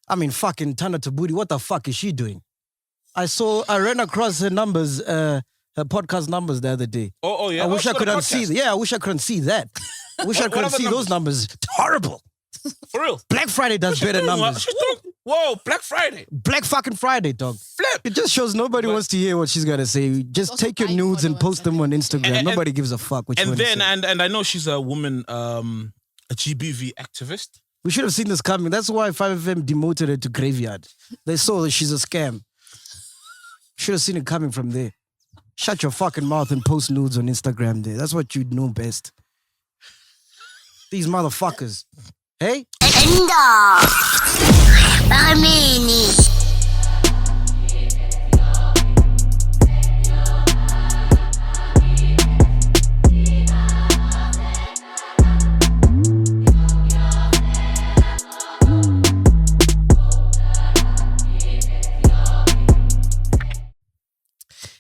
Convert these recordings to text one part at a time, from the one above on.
I mean, fucking Tana Tabudi, what the fuck is she doing? I ran across her numbers, her podcast numbers the other day. Oh yeah. I wish I could unsee. Yeah, I wish I could unsee that. I wish I could unsee those numbers. It's horrible. For real. Black Friday does better numbers. Whoa, Black Friday. Black fucking Friday, dog. Flip. It just shows nobody wants to hear what she's got to say. Just take your nudes and post them on Instagram. Nobody gives a fuck what you want to say. And I know she's a woman, a GBV activist. We should have seen this coming. That's why 5FM demoted her to graveyard. They saw that she's a scam. Should have seen it coming from there. Shut your fucking mouth and post nudes on Instagram there. That's what you know best. These motherfuckers. Hey?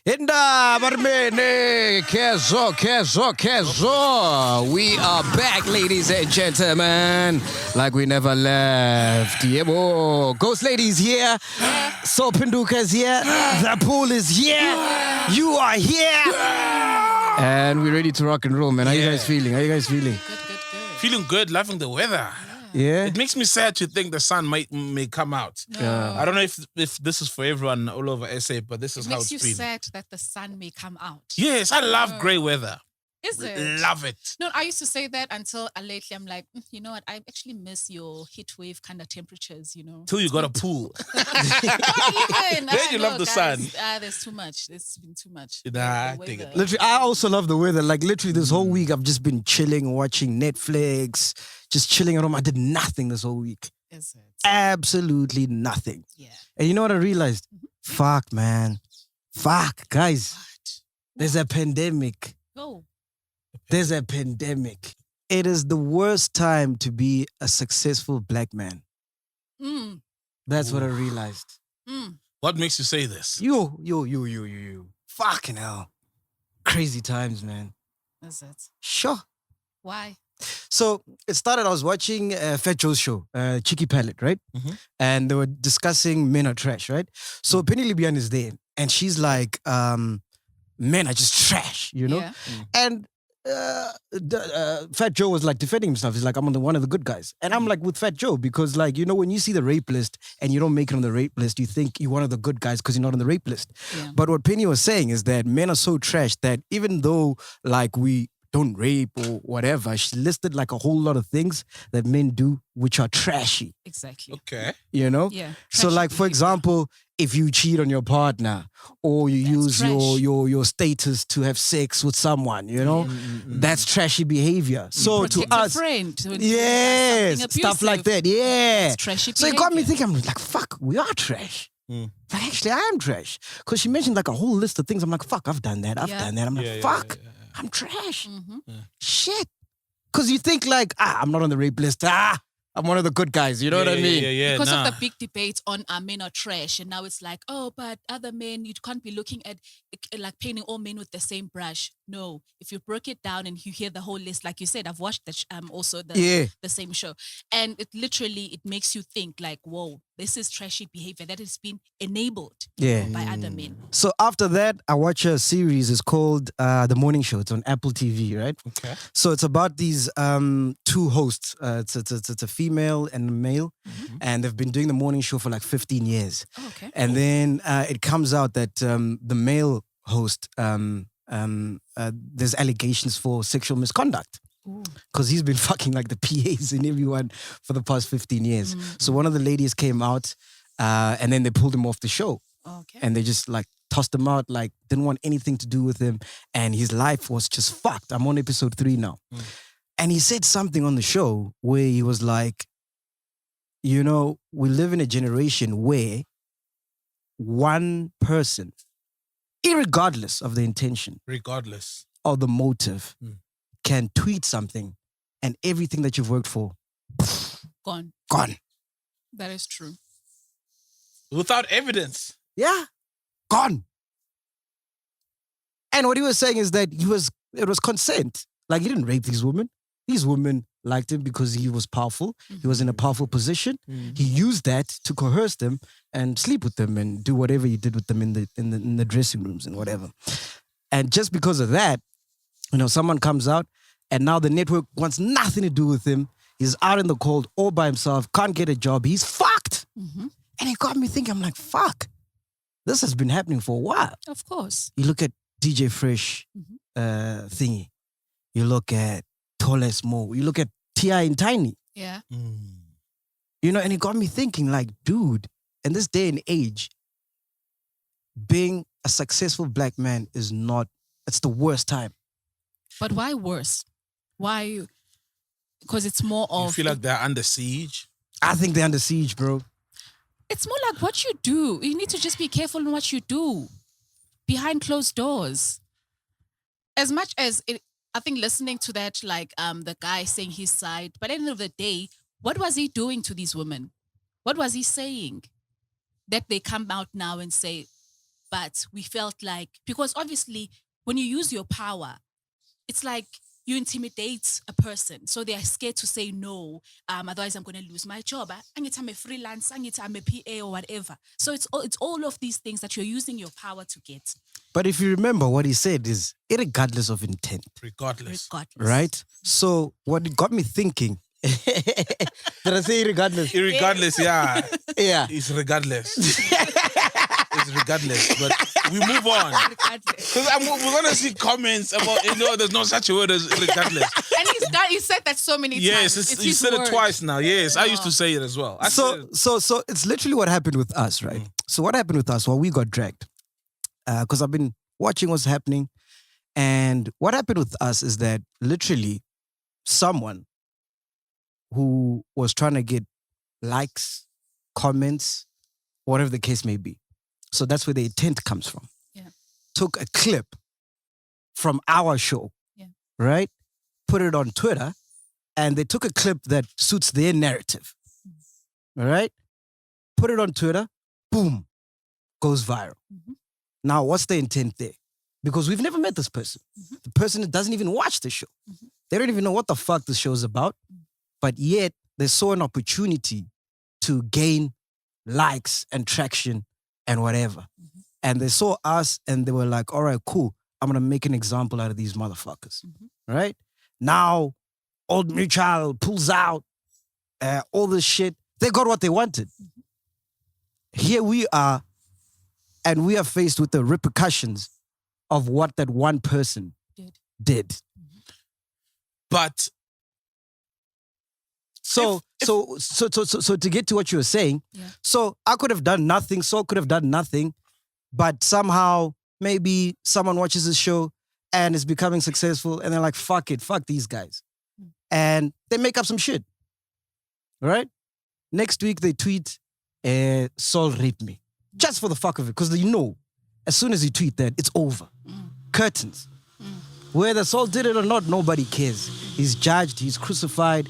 Inda barmene kezo. We are back, ladies and gentlemen, like we never left. Yebo. Ghost Lady's here. Soul Pinduka's here. The pool is here. You are here. And we're ready to rock and roll, man. How you guys feeling? Good. Feeling good, loving the weather. Yeah. It makes me sad to think the sun may come out. No. I don't know if this is for everyone all over SA, but this is how it's Makes been. you sad that the sun may come out. Yes, I love grey weather. Is it? Love it. No, I used to say that until lately I'm like, you know what? I actually miss your heat wave kind of temperatures, you know. Till you got a pool. Not even. Then you love the sun. There's too much. There's been too much. Nah, The I dig weather. it. Literally, I also love the weather. Like, literally, this whole week, I've just been chilling, watching Netflix, just chilling at home. I did nothing this whole week. Is it? Absolutely nothing. Yeah. And you know what I realized? Fuck, man. Fuck, guys. What? There's a pandemic. Go. There's a pandemic. It is the worst time to be a successful black man. Mm. That's what I realized. Mm. What makes you say this? You. Fucking hell. Crazy times, man. Is it? Sure. Why? So it started, I was watching Fat Joe's show, Cheeky Palette, right? Mhm. And they were discussing men are trash, right? So Penny Libyan is there and she's like, men are just trash, you know? Yeah. And Fat Joe was like defending himself. He's like, I'm one of the good guys. And I'm like with Fat Joe because like, you know, when you see the rape list and you don't make it on the rape list, you think you're one of the good guys because you're not on the rape list. Yeah. But what Penny was saying is that men are so trash that even though like we don't rape or whatever, she listed like a whole lot of things that men do which are trashy, Exactly. Okay. you know? Yeah. So Trashy like, for behavior. example, if you cheat on your partner or you use That's trash. your status to have sex with someone, you know, that's trashy behavior. So Protect to a us, friend when yes, something stuff like abusive. that, yeah. It's trashy So it got me behavior. thinking, I'm like, fuck, we are trash. Mm. Like, actually, I am trash. Because she mentioned like a whole list of things. I'm like, fuck, I've done that. I've Yeah. done that. I'm like, Yeah, fuck, yeah. I'm trash. Mhm. Shit. Because you think like, I'm not on the rape list. I'm one of the good guys. You know what I mean? Yeah, Because nah. of the big debates on men are trash, and now it's like, oh, but other men, you can't be looking at like painting all men with the same brush. No, if you break it down and you hear the whole list, like you said, I've watched also the same show, and it literally makes you think like, whoa, this is trashy behavior that has been enabled Yeah. by other men. So after that, I watch a series. It's called The Morning Show. It's on Apple TV, right? Okay. So it's about these two hosts. It's a female and a male, and they've been doing the morning show for like 15 years. Oh, okay. And then it comes out that the male host, there's allegations for sexual misconduct Ooh. because he's been fucking like the PAs and everyone for the past 15 years. So one of the ladies came out, and then they pulled him off the show. Okay. And they just like tossed him out, like didn't want anything to do with him. And his life was just fucked. I'm on episode 3 now. And he said something on the show where he was like, you know, we live in a generation where one person, irregardless of the intention Regardless. or the motive, Mm. can tweet something and everything that you've worked for, Gone. gone. That is true. Without evidence. Yeah, gone. And what he was saying is that it was consent. Like he didn't rape these women. these women liked him because he was powerful. He was in a powerful position. He used that to coerce them and sleep with them and do whatever he did with them in the dressing rooms and whatever. And just because of that, someone comes out and now the network wants nothing to do with him. He's out in the cold all by himself, can't get a job. He's fucked. And it got me thinking, I'm like, fuck. This has been happening for a while. Of course. You look at DJ Fresh thingy. You look at Toles Mo. You look at T.I. and Tiny. Yeah. And it got me thinking, like, dude, in this day and age, being a successful black man it's the worst time. But why worse? Why? Because it's more of... You feel like they're under siege? I think they're under siege, bro. It's more like what you do. You need to just be careful in what you do behind closed doors. As much as I think listening to that, like the guy saying his side, but at the end of the day, what was he doing to these women? What was he saying? That they come out now and say, but we felt like, because obviously when you use your power, it's like you intimidate a person. So they are scared to say no. Otherwise I'm going to lose my job. I'm a freelance, I'm a PA or whatever. So it's all of these things that you're using your power to get. But if you remember what he said is regardless of intent. Regardless. Right? So what it got me thinking. Did I say regardless? Irregardless, yeah. Yeah. It's regardless. It's regardless. But we move on. Because we're going to see comments about, there's no such a word as regardless. And he said that so many times. Yes, he said it twice now. Yes, I used to say it as well. So it's literally what happened with us, right? So what happened with us? Well, we got dragged. Because I've been watching what's happening. And what happened with us is that literally someone who was trying to get likes, comments, whatever the case may be. So that's where the intent comes from. Yeah. Took a clip from our show, yeah, right? Put it on Twitter, and they took a clip that suits their narrative, all right? Put it on Twitter, boom, goes viral. Now, what's the intent there? Because we've never met this person. The person doesn't even watch the show. They don't even know what the fuck the show is about. But yet, they saw an opportunity to gain likes and traction and whatever. And they saw us and they were like, all right, cool. I'm going to make an example out of these motherfuckers. Right? Now, old Mutual pulls out all this shit. They got what they wanted. Here we are, and we are faced with the repercussions of what that one person did. But so to get to what you were saying, yeah, so I could have done nothing, Saul could have done nothing, but somehow maybe someone watches this show and is becoming successful and they're like, fuck it, fuck these guys. And they make up some shit. Right? Next week they tweet, Saul raped me. Just for the fuck of it. Because as soon as you tweet that, it's over. Curtains. Whether Saul did it or not, nobody cares. He's judged, he's crucified.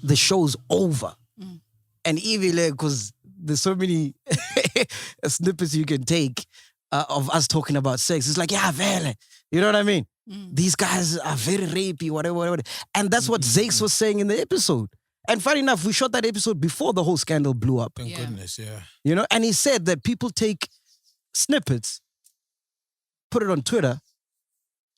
The show's over. And even because there's so many snippets you can take of us talking about sex. It's like, yeah, vele. You know what I mean? These guys are very rapey, whatever. And that's what Zakes was saying in the episode. And funny enough, we shot that episode before the whole scandal blew up. Thank goodness, yeah. And he said that people take snippets, put it on Twitter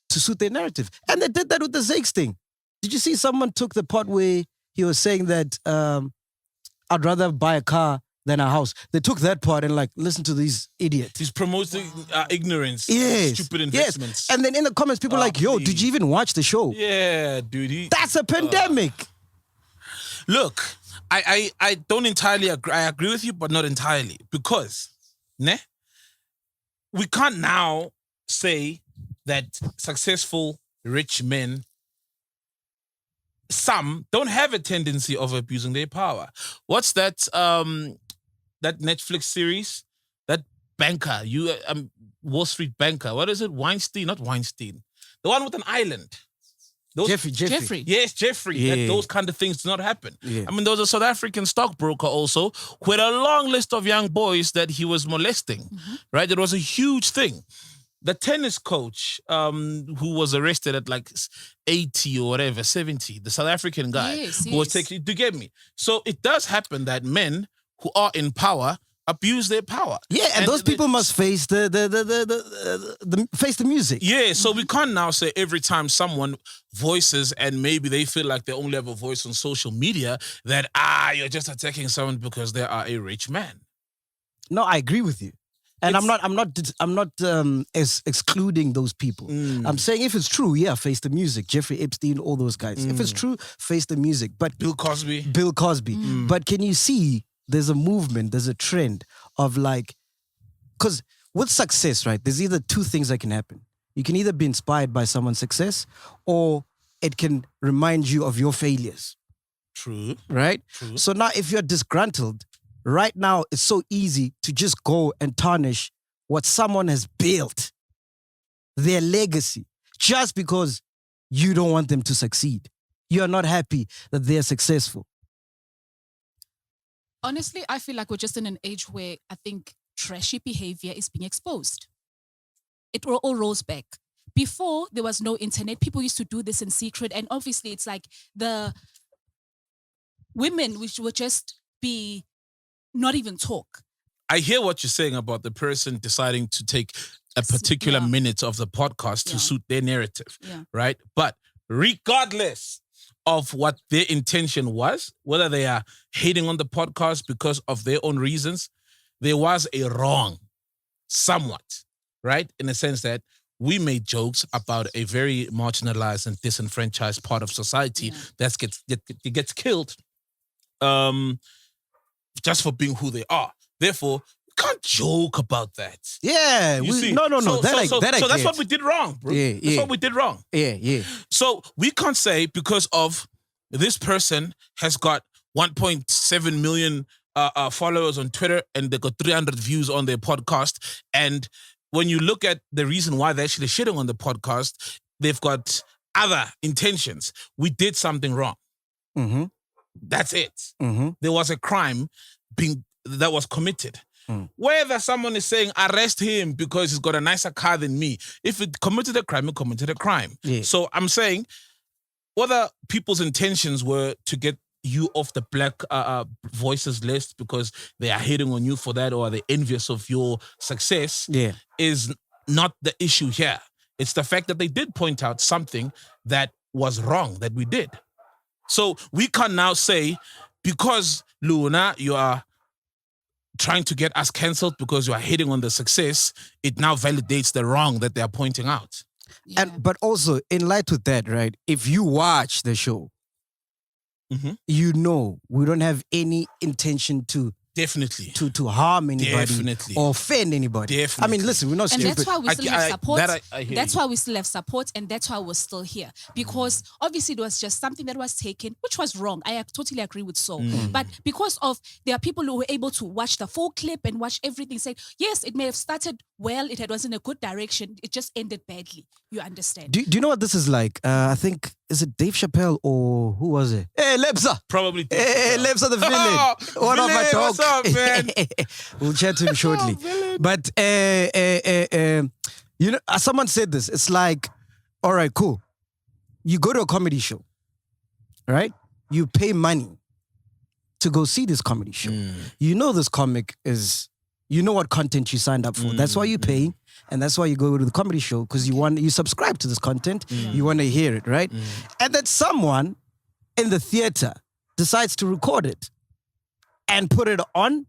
to suit their narrative. And they did that with the Zakes thing. Did you see someone took the part where he was saying that I'd rather buy a car than a house? They took that part and listen to these idiots. He's promoting ignorance, yes, stupid investments. Yes. And then in the comments, people are like, yo, did you even watch the show? Yeah, dude. That's a pandemic. Look, I don't entirely agree. I agree with you, but not entirely. Because, we can't now say that successful rich men, some don't have a tendency of abusing their power. What's that that Netflix series? That banker, Wall Street banker. What is it? Weinstein, not Weinstein. The one with an island. Jeffrey. Yes, Jeffrey. Yeah. Those kind of things do not happen. Yeah. I mean, there was a South African stockbroker also who had a long list of young boys that he was molesting, right? It was a huge thing. the tennis coach who was arrested at like 80 or whatever, 70, the South African guy Yes, who was yes. taking, to get me. So it does happen that men who are in power abuse their power. Yeah, and those people must face the face the music. Yeah, so we can't now say every time someone voices and maybe they feel like they only have a voice on social media that you're just attacking someone because they are a rich man. No, I agree with you. And I'm not excluding those people. I'm saying if it's true, yeah, face the music. Jeffrey Epstein, all those guys. If it's true, face the music. But Bill Cosby. But can you see there's a movement, there's a trend of like, because with success, right, there's either two things that can happen. You can either be inspired by someone's success or it can remind you of your failures. True. Right? True. So now if you're disgruntled, right now it's so easy to just go and tarnish what someone has built, their legacy, just because you don't want them to succeed. You're not happy that they're successful. Honestly, I feel like we're just in an age where I think trashy behavior is being exposed. It all rolls back. Before there was no internet, people used to do this in secret. And obviously it's like the women which would just be not even talk. I hear what you're saying about the person deciding to take a particular minute of the podcast to suit their narrative, right? But regardless of what their intention was, whether they are hating on the podcast because of their own reasons, there was a wrong somewhat, right? In the sense that we made jokes about a very marginalized and disenfranchised part of society that gets killed just for being who they are. Therefore, you can't joke about that. Yeah. No. So that's get. what we did wrong, bro. That's what we did wrong. Yeah. So we can't say because of this person has got 1.7 million followers on Twitter and they got 300 views on their podcast. And when you look at the reason why they're actually shitting on the podcast, they've got other intentions. We did something wrong. Mm-hmm. That's it. Mm-hmm. There was a crime that was committed. Whether someone is saying arrest him because he's got a nicer car than me, if it committed a crime, it committed a crime. Yeah. So I'm saying whether people's intentions were to get you off the Black Voices list because they are hating on you for that or they're envious of your success is not the issue here. It's the fact that they did point out something that was wrong that we did. So we can now say, because Luna, you are trying to get us cancelled because you are hitting on the success, it now validates the wrong that they are pointing out. Yeah. But also, in light with that, right, if you watch the show, you know we don't have any intention to Definitely. To harm anybody Definitely. or offend anybody. Definitely. I mean, listen, we're not And stupid. that's why we still have support. That's why we still have support, and that's why we're still here. Because obviously it was just something that was taken, which was wrong. I totally agree with Saul. But because of there are people who were able to watch the full clip and watch everything, say, yes, it may have started well, it was in a good direction, it just ended badly. You understand? Do you know what this is like? I think, is it Dave Chappelle or who was it? Hey, Lebza! Probably Dave Hey, Lebza the villain. One of my dog. What's up, man? We'll chat to him shortly. But you know, someone said this. It's like, all right, cool. You go to a comedy show, right? You pay money to go see this comedy show. You know this comic is, you know what content you signed up for. That's why you pay, and that's why you go to the comedy show, because you subscribe to this content. You want to hear it, right? And then someone in the theater decides to record it and put it on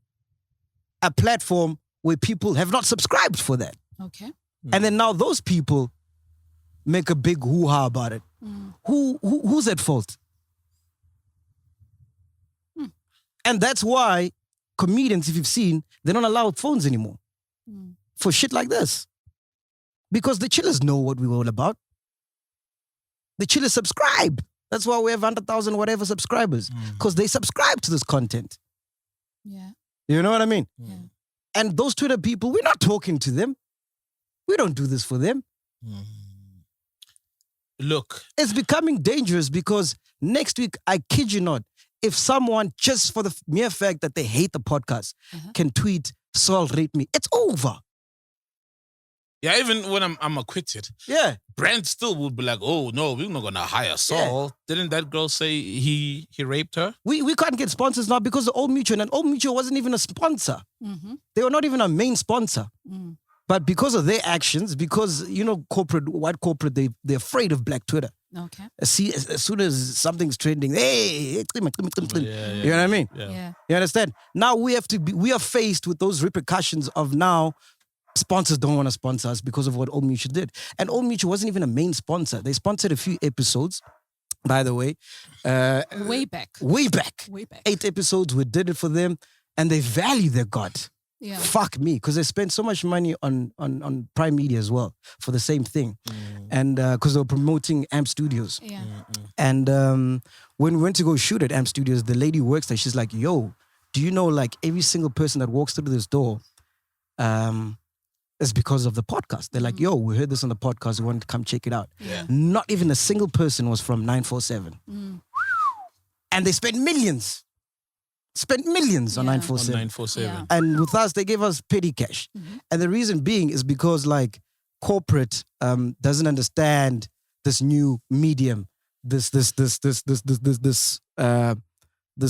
a platform where people have not subscribed for that. Okay. And then now those people make a big hoo-ha about it. Who's at fault? And that's why comedians, if you've seen, they don't allow phones anymore for shit like this. Because the chillers know what we're all about. The chillers subscribe. That's why we have 100,000 whatever subscribers. Because they subscribe to this content. Yeah. You know what I mean? Yeah. And those Twitter people, we're not talking to them. We don't do this for them. Look. It's becoming dangerous because next week, I kid you not, if someone, just for the mere fact that they hate the podcast, can tweet, Saul rate me, it's over. Yeah, even when I'm acquitted, Yeah. Brent still would be like, oh no, we're not gonna hire Saul. Didn't that girl say he raped her? We can't get sponsors now because of Old Mutual, and Old Mutual wasn't even a sponsor. Mm-hmm. They were not even a main sponsor. Mm. But because of their actions, because, white corporate, they're afraid of black Twitter. Okay. As soon as something's trending, hey, you know what I mean? Yeah. You understand? Now we are faced with those repercussions of now sponsors don't want to sponsor us because of what Old Mutual did. And Old Mutual wasn't even a main sponsor. They sponsored a few episodes, by the way. Way back. 8 episodes, we did it for them, and they value their God. Yeah. Fuck me, because they spent so much money on Prime Media as well for the same thing. And because they were promoting AMP Studios. Yeah. And when we went to go shoot at AMP Studios, the lady who works there, she's like, yo, do you know like every single person that walks through this door is because of the podcast. They're like, yo, we heard this on the podcast. We wanted to come check it out. Yeah. Not even a single person was from 947. And they spent millions. On 947. On 947. Yeah. And with us, they gave us petty cash. And the reason being is because like corporate doesn't understand this new medium, this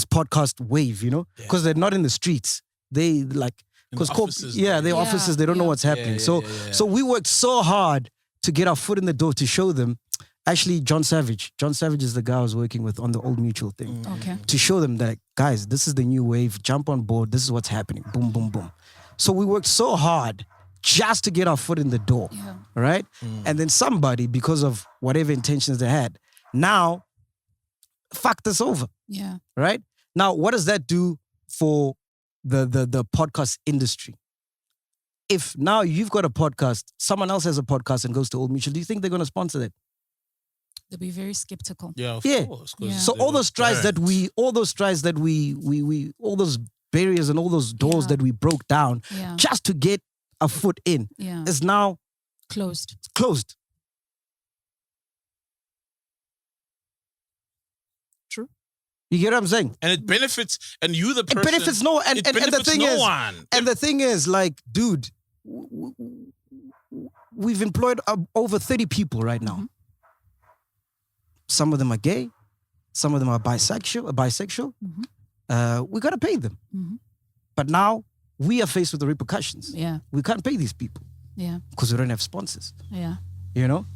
podcast wave, you know, because they're not in the streets. They like because they're offices. They don't know what's happening. So we worked so hard to get our foot in the door to show them. Actually, John Savage is the guy I was working with on the Old Mutual thing. Okay. To show them that, guys, this is the new wave. Jump on board. This is what's happening. Boom, boom, boom. So we worked so hard just to get our foot in the door. Yeah. Right? And then somebody, because of whatever intentions they had, now fucked us over. Yeah. Right? Now, what does that do for the podcast industry? If now you've got a podcast, someone else has a podcast and goes to Old Mutual, do you think they're going to sponsor that? They'll be very skeptical. Yeah, of course. Yeah. So all those barriers that we, all those barriers and all those doors that we broke down just to get a foot in is now closed. True. You get what I'm saying? And it benefits, and you the person. It benefits no, and the thing no is, one. And the thing is, like, dude, we've employed over 30 people right now. Some of them are gay, some of them are bisexual. We gotta pay them. But now we are faced with the repercussions. Yeah. We can't pay these people. Yeah. Because we don't have sponsors. Yeah. You know?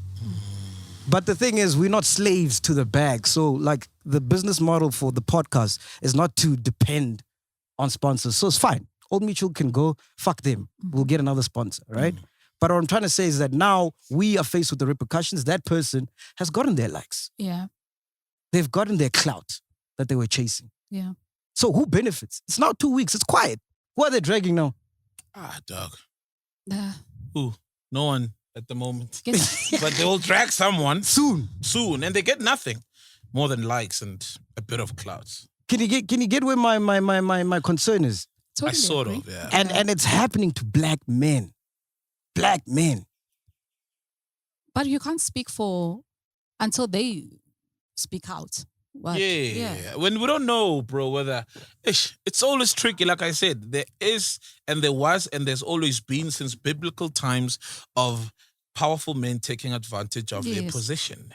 But the thing is, we're not slaves to the bag. So, like, the business model for the podcast is not to depend on sponsors. So it's fine. Old Mutual can go, fuck them. We'll get another sponsor, right? But what I'm trying to say is that now we are faced with the repercussions. That person has gotten their likes. Yeah. They've gotten their clout that they were chasing. Yeah. So who benefits? It's now 2 weeks. It's quiet. Who are they dragging now? Dog. Uh, Who? No one at the moment. guess- But they will drag someone Soon. and they get nothing more than likes and a bit of clout. Can you get where my concern is? totally I sort agree. of, yeah. And it's happening to black men. Black men. But you can't speak for until they speak out. What? Yeah. When we don't know, bro, whether it's always tricky. Like I said, there is and there was and there's always been since biblical times of powerful men taking advantage of their Yes. position.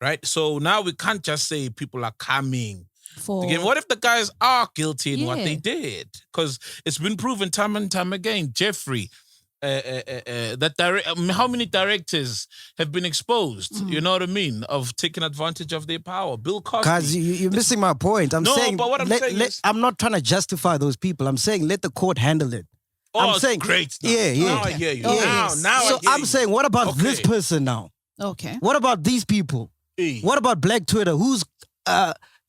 Right? So now we can't just say people are coming. For Again, what if the guys are guilty in what Yeah. they did? Because it's been proven time and time again. Jeffrey, how many directors have been exposed? You know what I mean? Of taking advantage of their power. Bill Cosby. Guys, you're missing my point. I'm No, saying, but what I'm saying is- I'm not trying to justify those people. I'm saying let the court handle it. Oh, I'm saying, great. Now. Yeah. Now I hear you. Oh, Now yes. I So hear I'm you. saying, what about this Okay. person now? okay. What about these people? Hey. What about Black Twitter? Who's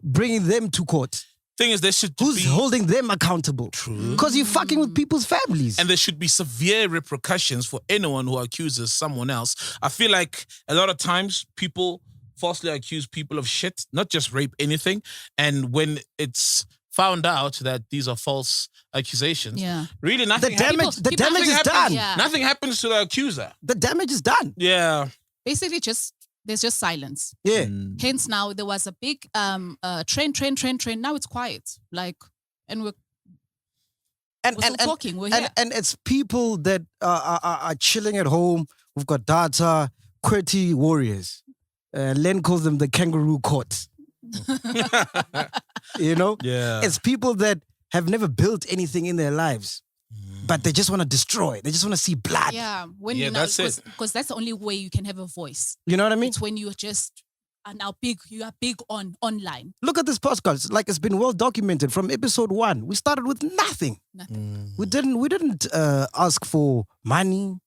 bringing them to court? Thing is, there should Who's be holding them accountable? True. Because you're fucking with people's families. and there should be severe repercussions for anyone who accuses someone else. I feel like a lot of times people falsely accuse people of shit, not just rape, anything. And when it's found out that these are false accusations, Yeah. really the nothing damage, the people- damage is nothing done. happens. Yeah. Nothing happens to the accuser. The damage is done. Yeah. Basically, there's just silence. Yeah. Hence, now there was a big trend. Now it's quiet. Like, and we're And, We're still talking. We're and, here. and it's people that are chilling at home. We've got data, QWERTY warriors. Len calls them the kangaroo court. You know? Yeah. It's people that have never built anything in their lives, but they just want to destroy. They just want to see blood. Yeah, that's it. Because that's the only way you can have a voice. You know what I mean? It's when you just are now big. You are big online. Look at this podcast. Like, it's been well documented from episode 1. We started with nothing. Nothing. We didn't ask for money,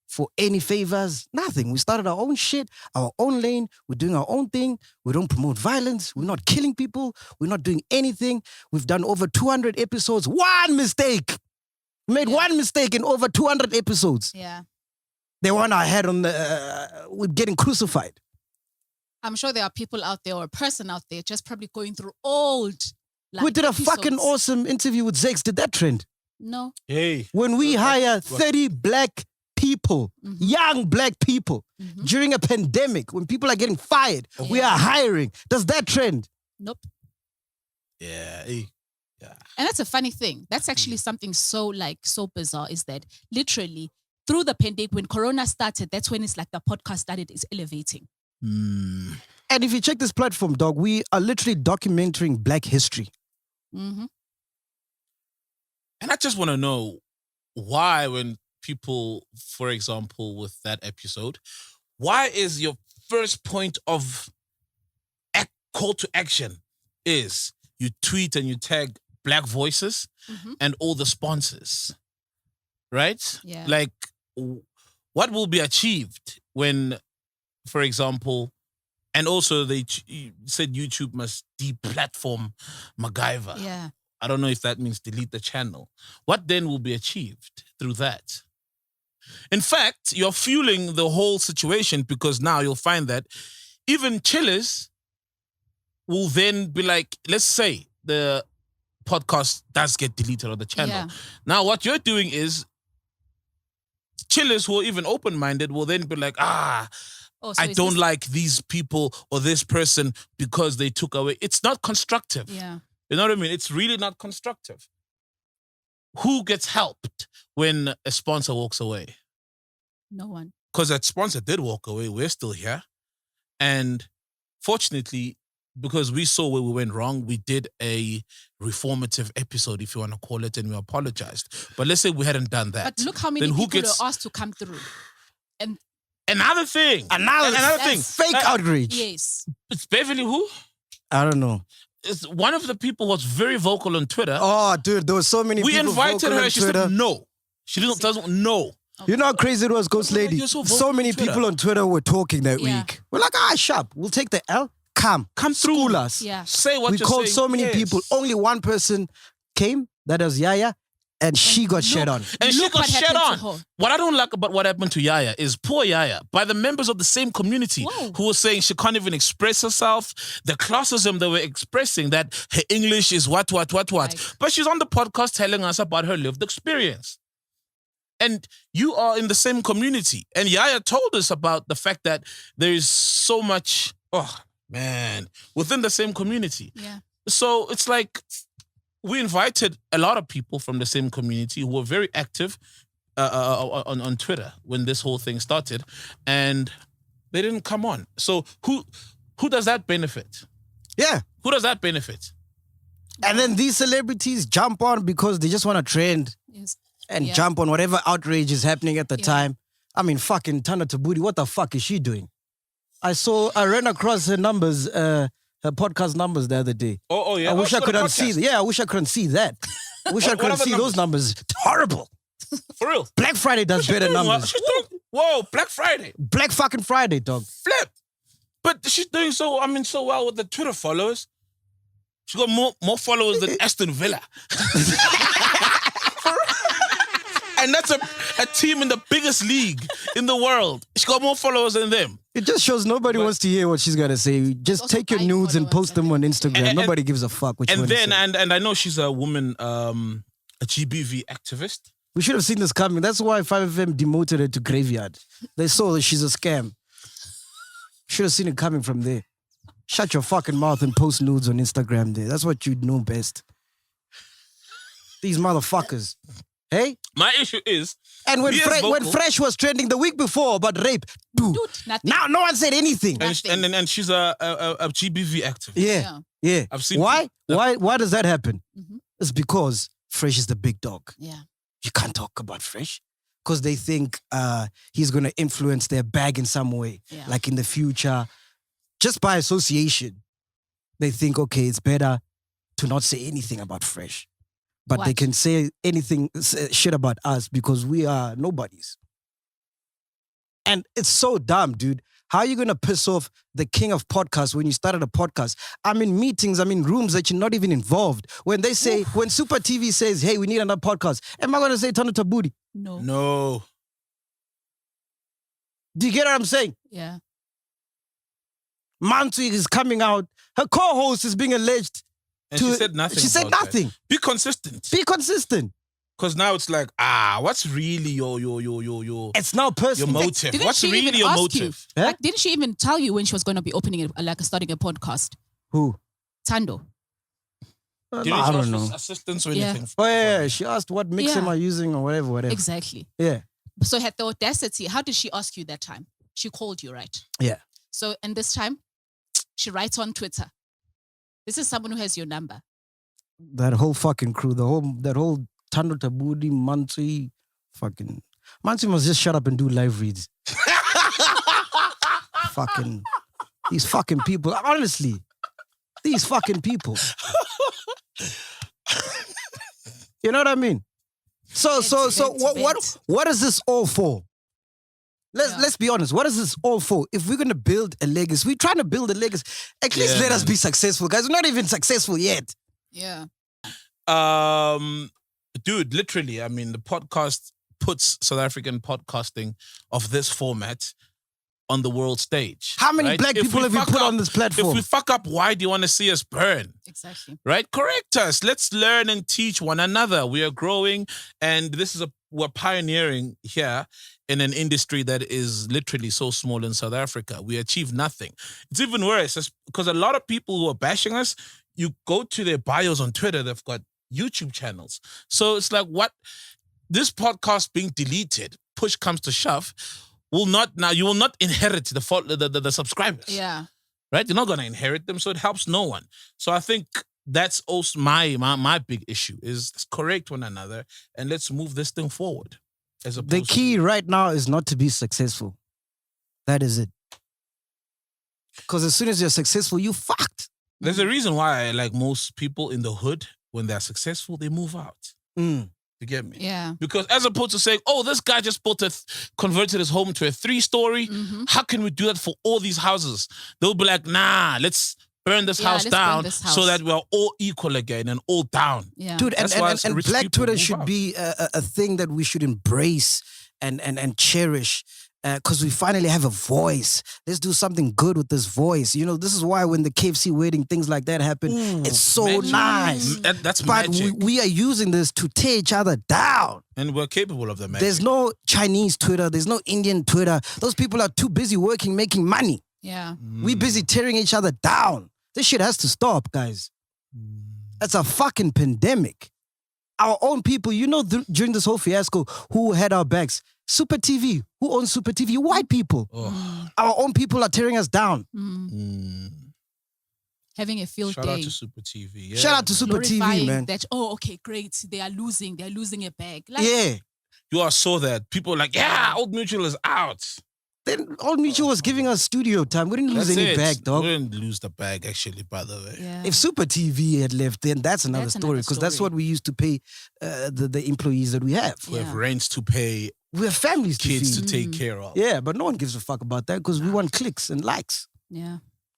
for any favors, nothing. We started our own shit, our own lane. We're doing our own thing. We don't promote violence. We're not killing people. We're not doing anything. We've done over 200 episodes. One mistake. We made one mistake in over 200 episodes. Yeah. They want our head on the, we're getting crucified. I'm sure there are people out there or a person out there just probably going through old. We did a episodes. fucking awesome interview with Zex. Did that trend? No. Hey. When we hire 30 black people, young black people, during a pandemic, when people are getting fired, we are hiring. Does that trend? Nope. Yeah. Hey. Yeah. And that's a funny thing. That's actually something so bizarre is that literally through the pandemic, when Corona started, that's when it's like the podcast started is elevating. And if you check this platform, dog, we are literally documenting black history. Mm-hmm. And I just want to know why, when people, for example, with that episode, why is your first point of call to action is you tweet and you tag Black Voices and all the sponsors, right? Yeah. Like, what will be achieved when, for example, and also they said YouTube must deplatform MacGyver. Yeah. I don't know if that means delete the channel. What then will be achieved through that? In fact, you're fueling the whole situation because now you'll find that even chillers will then be like, let's say the podcast does get deleted on the channel. Yeah. Now what you're doing is chillers who are even open-minded will then be like, Oh, so I is don't this- like these people or this person because they took away. It's not constructive. Yeah. You know what I mean? It's really not constructive. Who gets helped when a sponsor walks away? No one. Because that sponsor did walk away. We're still here. And fortunately, because we saw where we went wrong, we did a reformative episode, if you want to call it, and we apologized. But let's say we hadn't done that. But look how many Then who people gets- are asked to come through. And Another thing. Another thing. fake outrage. yes. It's Beverly who? I don't know. It's one of the people was very vocal on Twitter. Oh, dude, there were so many we people invited vocal her. on She Twitter. said no. She doesn't know. You know how crazy it was, Ghost Why Lady? you're so vocal So on many Twitter? people on Twitter were talking that Yeah. week. We're like, sharp. We'll take the L. Come Come through. school us. Yeah. Say what We you're called saying. so many Yes. people. Only one person came. That was Yaya. And she got shed on. And she Look got what shed happened to on. her. What I don't like about what happened to Yaya is poor Yaya, by the members of the same community Whoa. who were saying she can't even express herself, the classism they were expressing that her English is what. Right. But she's on the podcast telling us about her lived experience. And you are in the same community. And Yaya told us about the fact that there is so much, within the same community. Yeah. So it's like we invited a lot of people from the same community who were very active on Twitter when this whole thing started, and they didn't come on. So who does that benefit? Yeah. Who does that benefit? And then these celebrities jump on because they just want to trend Yes. and Yeah. jump on whatever outrage is happening at the time. I mean, fucking Tana Tabudi, what the fuck is she doing? I ran across her numbers, her podcast numbers the other day. Oh yeah. I wish I could unsee. Yeah, I wish I could unsee that. I wish I What could are the unsee those numbers. Horrible. For real. Black Friday does better numbers. She's doing, whoa, Black Friday. Black fucking Friday, dog. Flip. But she's doing so well with the Twitter followers. She got more followers than Aston Villa. And that's a team in the biggest league in the world. She got more followers than them. It just shows nobody wants to hear what she's got to say. Just Also take your buying nudes and followers post them on Instagram. And- Nobody gives a fuck what you And want to then, say. and I know she's a woman, a GBV activist. We should have seen this coming. That's why 5FM demoted her to graveyard. They saw that she's a scam. Should have seen it coming from there. Shut your fucking mouth and post nudes on Instagram there. That's what you know best. These motherfuckers. Hey? My issue is, And when, He is when vocal. Fresh was trending the week before about rape, dude, Dude, nothing. now no one said anything. and she's a GBV activist. Yeah. I've seen. Why? Why does that happen? Mhm. It's because Fresh is the big dog. Yeah. You can't talk about Fresh because they think he's going to influence their bag in some way. Yeah. Like in the future, just by association, they think, okay, it's better to not say anything about Fresh. But they What? can say anything, shit about us because we are nobodies. And it's so dumb, dude. How are you going to piss off the king of podcasts when you started a podcast? I'm in meetings, I'm in rooms that you're not even involved. When they say, when Super TV says, hey, we need another podcast, am I going to say Tano Tabudi? No. No. Do you get what I'm saying? Yeah. Mantu is coming out. Her co-host is being alleged. And she said nothing. She said about that. nothing. Be consistent. Be consistent. Because now it's like, what's really your It's now personal. motive? Didn't What's she really even your ask motive? You? Huh? Like, didn't she even tell you when she was going to be opening starting a podcast? Who? Tando. Didn't I she don't ask for know. assistance or Yeah. anything? Oh, yeah. She asked what mix Yeah. am I using or whatever. Exactly. Yeah. So had the audacity. How did she ask you that time? She called you, right? Yeah. So, and this time, she writes on Twitter. This is someone who has your number. That whole fucking crew, that whole Tando Tabudi, Mansi, fucking Mansi must just shut up and do live reads. Fucking these fucking people. Honestly, these fucking people. You know what I mean? So what is this all for? Let's be honest. What is this all for? If we're gonna build a legacy, we're trying to build a legacy. At least let us be successful, guys. We're not even successful yet. Yeah. Dude, literally, I mean, the podcast puts South African podcasting of this format on the world stage. How many right? black If people we have you fuck put up- on this If platform? we fuck up, why do you want to see us burn? Exactly. Right? Correct us. Let's learn and teach one another. We are growing, and we're pioneering here in an industry that is literally so small in South Africa. We achieve nothing. It's even worse because a lot of people who are bashing us, you go to their bios on Twitter, they've got YouTube channels. So it's like, what? This podcast being deleted, push comes to shove, you will not inherit the subscribers. Yeah. Right? You're not going to inherit them, so it helps no one. So I think that's also my big issue is let's correct one another and let's move this thing forward. As The opposed key right now is not to be successful. That is it. Because as soon as you're successful, you fucked. There's a reason why, like most people in the hood, when they're successful, they move out. Mm. You get me? Yeah. Because as opposed to saying, oh, this guy just converted his home to a 3-story. Mhm. How can we do that for all these houses? They'll be like, nah, let's burn this house let's burn down this house. so that we're all equal again and all down. Yeah. Dude, That's why and rich Black people Twitter move should out. be a thing that we should embrace and cherish. Because we finally have a voice. Let's do something good with this voice. You know, this is why when the KFC wedding, things like that happen, it's so magic. nice. That's But magic. we are using this to tear each other down. And we're capable of the magic. There's no Chinese Twitter. There's no Indian Twitter. Those people are too busy working, making money. Yeah. We busy tearing each other down. This shit has to stop, guys. It's a fucking pandemic. Our own people, you know, during this whole fiasco, who had our backs? Super TV. Who owns Super TV? White people. Oh. Our own people are tearing us down. Having a field Shout day. out to Super TV. Yeah, Shout out to Super TV, Glorifying man. that, okay, great. They are losing a bag. Like, Yeah. You are so that people are like, yeah, Old Mutual is out. Then Old Mutual was giving us studio time. We didn't lose That's any it. bag, dog. We didn't lose the bag, actually, by the way. Yeah. If Super TV had left, then that's another That's story. another Because that's story. what we used to pay the employees that we have. We have Yeah. rents to pay, We have families to kids feed. to take care of. Yeah, but no one gives a fuck about that because we want clicks and likes. Yeah.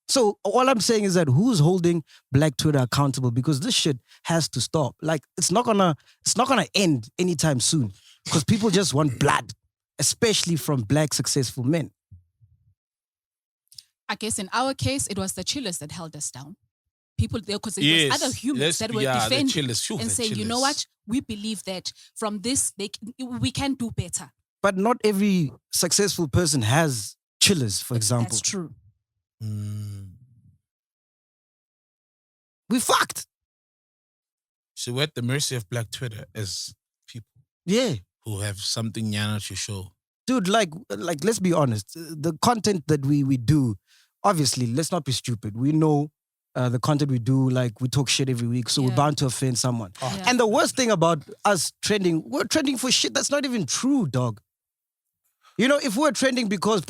So all I'm saying is that who's holding Black Twitter accountable? Because this shit has to stop. Like it's not gonna end anytime soon. Because people just want blood, especially from Black successful men. I guess in our case, it was the chillers that held us down. People there, because it Yes. was other humans that were the defending chillers. Phew, and the saying, you know chillers. what, we believe that from this, we can do better. But not every successful person has chillers, for example. That's true. We fucked. So we're at the mercy of Black Twitter as people Yeah. who have something nyana to show. Dude, like let's be honest. The content that we do, obviously, let's not be stupid. We know the content we do, like we talk shit every week, so we're bound to offend someone. Oh. And the worst thing about us trending, we're trending for shit that's not even true, dog. You know, if we're trending because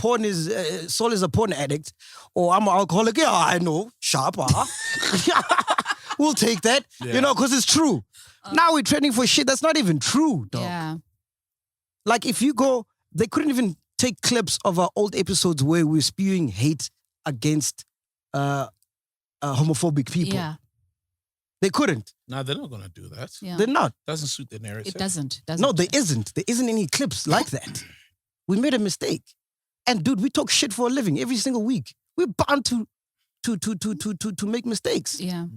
Saul is a porn addict, or I'm an alcoholic, yeah, I know, sharp, we'll take that, you know, because it's true. Now we're trending for shit that's not even true, dog. Yeah. Like if you go, they couldn't even take clips of our old episodes where we're spewing hate against homophobic people. Yeah. They couldn't. No, they're not gonna do that. Yeah. They're not. Doesn't suit their narrative. It doesn't. No, there isn't. There isn't any clips like that. We made a mistake. And dude, we talk shit for a living every single week. We're bound to make mistakes. Yeah.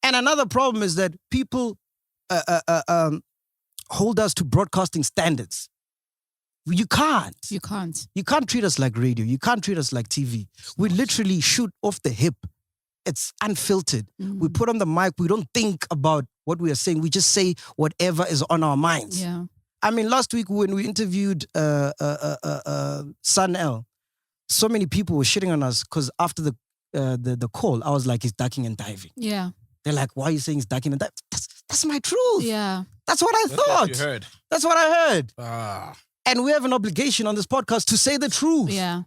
And another problem is that people hold us to broadcasting standards. You can't. You can't. You can't treat us like radio. You can't treat us like TV. We literally shoot off the hip. It's unfiltered. We put on the mic. We don't think about what we are saying. We just say whatever is on our minds. Yeah. I mean, last week when we interviewed Sun L, so many people were shitting on us because after the call, I was like, he's ducking and diving. Yeah. They're like, why are you saying he's ducking and diving? That's my truth. Yeah. That's what I thought. What you heard. That's what I heard. Ah. And we have an obligation on this podcast to say the truth. Yeah.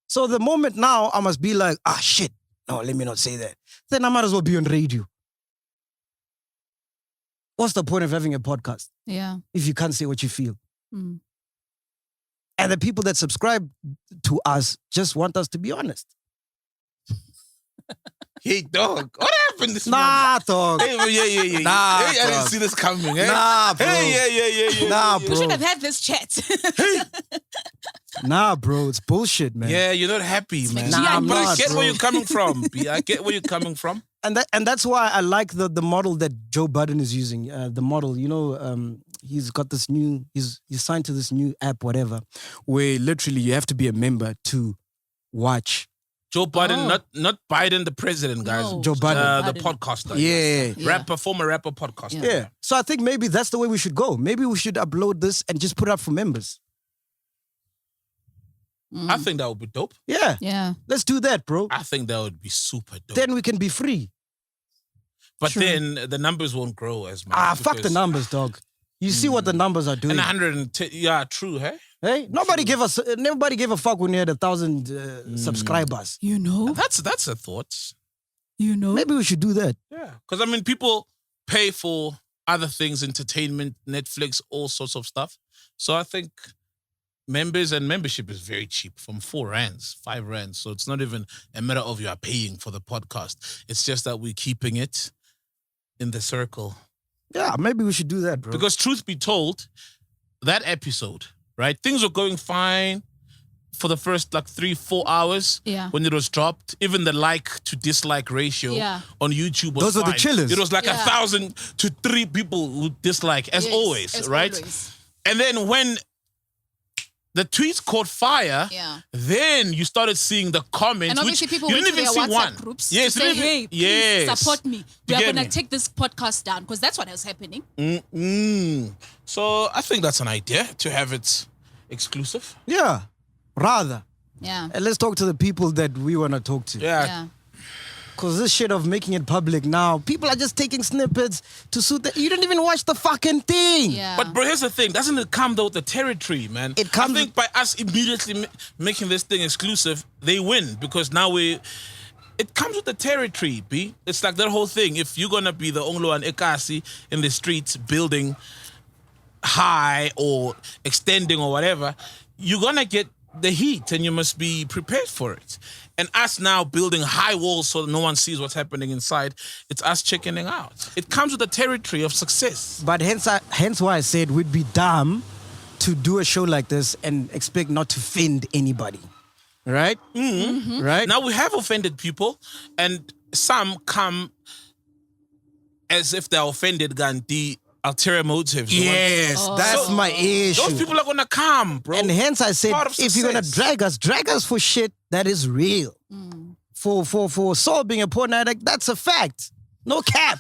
So the moment now, I must be like, shit. No, let me not say that. Then I might as well be on radio. What's the point of having a podcast Yeah. if you can't say what you feel? Mm. And the people that subscribe to us just want us to be honest. Hey, dog. What happened this Nah, dog. morning? Hey, yeah. Nah, Hey, I didn't dog. see this coming. Eh? Nah, bro. Hey, yeah. Nah, We bro. should have had this chat. Nah, bro. It's bullshit, man. Yeah, you're not happy, man. Nah, I'm But I not, get bro. where you're coming from. B. I get where you're coming from. And that's why I like the model that Joe Budden is using. The model, you know, he's got this new, he's signed to this new app, whatever, where literally you have to be a member to watch. Joe Biden, not Biden the president, guys. No. Joe Budden. The podcaster. Yeah. Rapper, former rapper, podcaster. Yeah. So I think maybe that's the way we should go. Maybe we should upload this and just put it up for members. I think that would be dope. Yeah. Yeah. Let's do that, bro. I think that would be super dope. Then we can be free. But True. then the numbers won't grow as much. Fuck the numbers, dog. You see what the numbers are doing. And 110, yeah, true, hey? Hey, nobody gave a fuck when we had 1,000 subscribers. You know? That's a thought. You know? Maybe we should do that. Yeah. Because, I mean, people pay for other things, entertainment, Netflix, all sorts of stuff. So I think members and membership is very cheap, from 4 rands, 5 rands. So it's not even a matter of you are paying for the podcast. It's just that we're keeping it in the circle. Yeah, maybe we should do that, bro. Because truth be told, that episode, right? Things were going fine for the first 3-4 hours when it was dropped. Even the like to dislike ratio on YouTube was Those are the fine. chillers. It was like 1,000 to 3 people who dislike, as always, right? Always. And then when the tweets caught fire, then you started seeing the comments. And obviously which people you went didn't to even their see WhatsApp one. groups Yes, to say, hey, please support me. We are going to take this podcast down, because that's what was happening. So I think that's an idea, to have it exclusive. Yeah, rather. Yeah. And let's talk to the people that we want to talk to. Yeah. Because this shit of making it public now, people are just taking snippets to suit the... You didn't even watch the fucking thing. Yeah. But bro, here's the thing. Doesn't it come though with the territory, man? It comes... I think by us immediately making this thing exclusive, they win. Because now it comes with the territory, B. It's like that whole thing. If you're going to be the only one ekasi in the streets building high or extending or whatever, you're going to get the heat and you must be prepared for it. And us now building high walls so that no one sees what's happening inside, it's us chickening out. It comes with the territory of success. But hence why I said we'd be dumb to do a show like this and expect not to offend anybody. Right? Mm-hmm. Right? Now we have offended people, and some come as if they're offended, Gandhi. Ulterior motives. Yes, that's my issue. Those people are gonna come, bro. And hence I said, if you're gonna drag us for shit that is real. For Saul being a porn addict, that's a fact. No cap.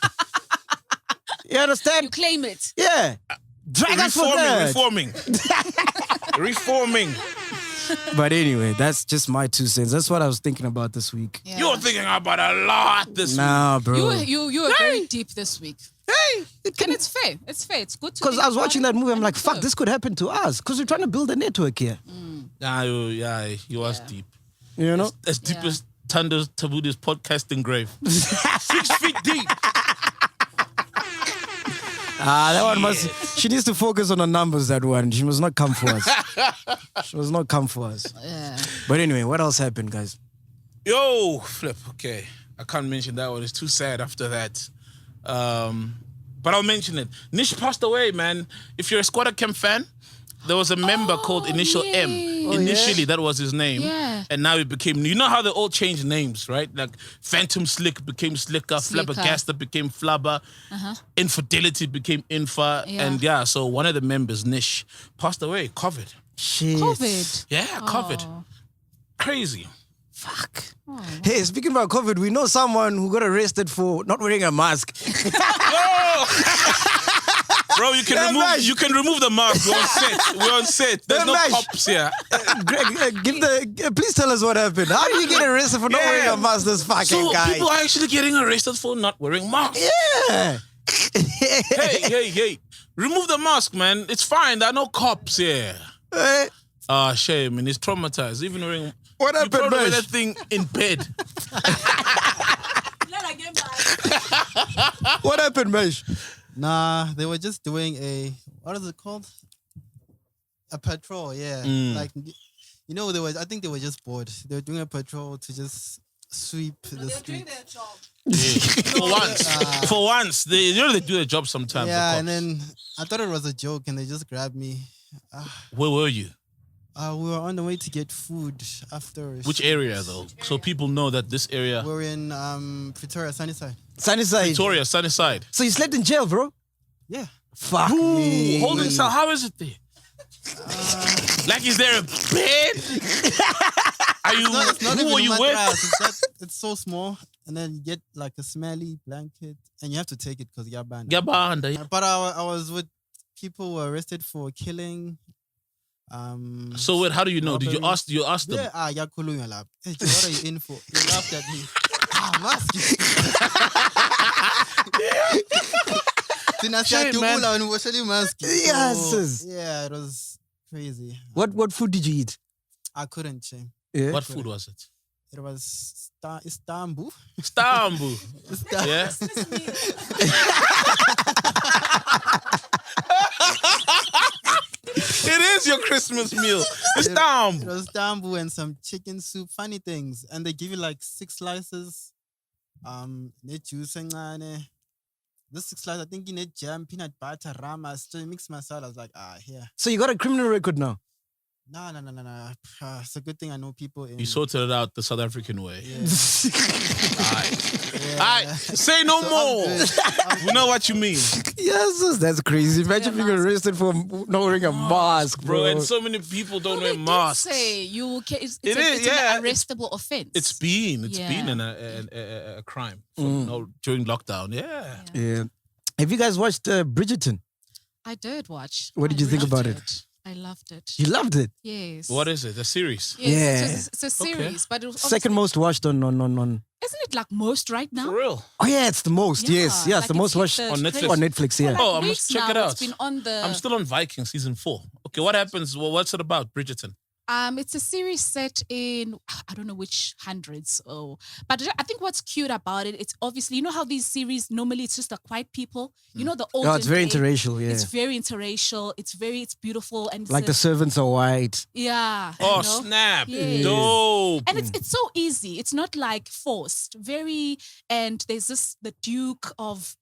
You understand? You claim it. Yeah. Drag us for that. Reforming. But anyway, that's just my 2 cents. That's what I was thinking about this week. Yeah. You're thinking about a lot this week. Nah, bro. You were very deep this week. Hey, And it's fair. It's fair. It's good to. because I was watching that movie, I'm like, fuck, this. this could happen to us. Because we're trying to build a network here. You was deep. You know? As deep Yeah. as Tando's Tabudi's podcasting grave. 6 feet deep. That one must. She needs to focus on the numbers. That one. She must not come for us. She must not come for us. Yeah. But anyway, what else happened, guys? Yo, flip. Okay. I can't mention that one. It's too sad after that. But I'll mention it. Nish passed away, man. If you're a Squatter Camp fan, there was a member called Initial M. yay. Initially, that was his name. Yeah. And now it became, you know how they all changed names, right? Like Phantom Slick became Slicker, Flabbergasted became Flabber, Infidelity became Infa. Yeah. And so one of the members, Nish, passed away, COVID. Shit. COVID. Yeah, COVID. Oh. Crazy. Fuck. Hey, speaking about COVID, we know someone who got arrested for not wearing a mask. Bro, you can remove the mask. We're on set. We're on set. There's no Mash. cops here. Greg, please tell us what happened. How did you get arrested for not wearing a mask, this fucking So guy? people are actually getting arrested for not wearing masks. Yeah. Hey. Remove the mask, man. It's fine. There are no cops here. Shame, and he's traumatized. Even wearing What you happened, probably wear Mesh? that thing in bed. What happened, Mesh? Nah, they were just doing what is it called? A patrol, yeah. Like, you know, I think they were just bored. They were doing a patrol to just sweep the street. For once, they they do their job sometimes. the Yeah, cops. and then I thought it was a joke and they just grabbed me. Where were you? We were on the way to get food after. Which area though? So people know that this area, We're in Pretoria, Sunnyside. Sunnyside. Victoria, Sunnyside. So you slept in jail, bro? Yeah. Fuck me. Holding cell. How is it there? Like, is there a bed? Are you? It's not who even are a you mattress. with? It's so small. And then you get like a smelly blanket and you have to take it because you're banned. Gabanda. But I was with people who were arrested for killing. So wait, how do you know? Did you robbery. ask? You asked them. Yeah, yakhulunywa lapha. Hey, what are you in for? You laughed at me. Mask. Thina Shame, siyadubula when uboshela mask. Yes. Yeah, it was crazy. What food did you eat? I couldn't shame. Yeah. What food was it? It was Istanbul. Istanbul. Yeah. It is your Christmas meal. It Istanbul. was Istanbul and some chicken soup, funny things. And they give you like 6 slices. Juice and this 6 slices, I think you need jam, peanut butter, rama, still mix masala. I was like, here. So you got a criminal record now? No. It's a good thing I know people in. You sorted it out the South African way. Yeah. All right. Say no So more. I'm good. We know what you mean, Yes, that's crazy. Imagine being arrested for not wearing a mask, bro. bro. And so many people don't wear They did masks. say it's It is, it's yeah. an arrestable offense. It's been Yeah. a crime during lockdown. Yeah. Yeah. Have you guys watched Bridgerton? I did watch. What did you think about it? I loved it. You loved it. Yes. What is it? A series? Yes, Yeah. it's a series, but it was Second most watched on. Isn't it like most right now? For real? Oh yeah, it's the most. Yeah, Yes, like the most it's hit watched the On Netflix. trend. on Netflix. Yeah. Like Oh, I must weeks check now, it out. It's been on the. I'm still on Viking season 4. Okay, what happens? Well, what's it about? Bridgerton. It's a series set in I don't know which hundreds. But I think what's cute about it, it's obviously you know how these series normally it's just like white people. You know the old. Oh, it's very interracial. Yeah. It's very interracial. It's beautiful and it's Like the servants are white. yeah. Oh, you know? snap. Yeah. Dope. And it's so easy. It's not like forced. And there's the Duke of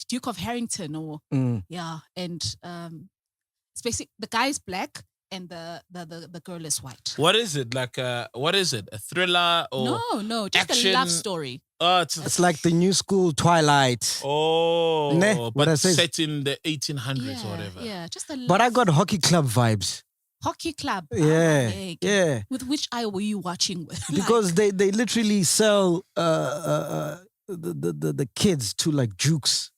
Duke of Harrington or Mm. yeah, and it's basically the guy is black and the girl is white. What is it? Like, what is it? A thriller or? No, just action- a love story. It's like the new school Twilight. Ne? But What I say? set in the 1800s or whatever. Yeah, just a But I got hockey club vibes. hockey club. Yeah. Yeah. With which eye were you watching with? Because they literally sell the kids to like jukes.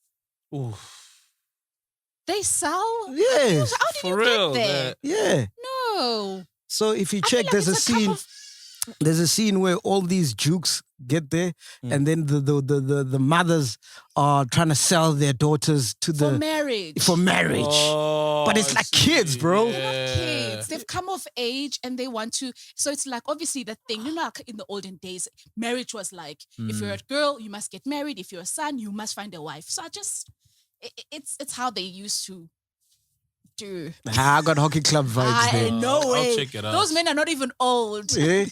Ooh, They sell? Yeah, How did for you real. get there? yeah. No. So if you I check, feel like there's a it's a type scene. of- There's a scene where all these jukes get there, Mm. and then the mothers are trying to sell their daughters to For the marriage. for marriage. Oh, But it's I like see. kids, bro. They're not Yeah. kids. They've come of age and they want to. So it's like obviously the thing. You know, like in the olden days, marriage was like if you're a girl, you must get married. If you're a son, you must find a wife. So it's how they used to do. I got hockey club vibes there. No I'll way. check it out. Those men are not even old. Yeah.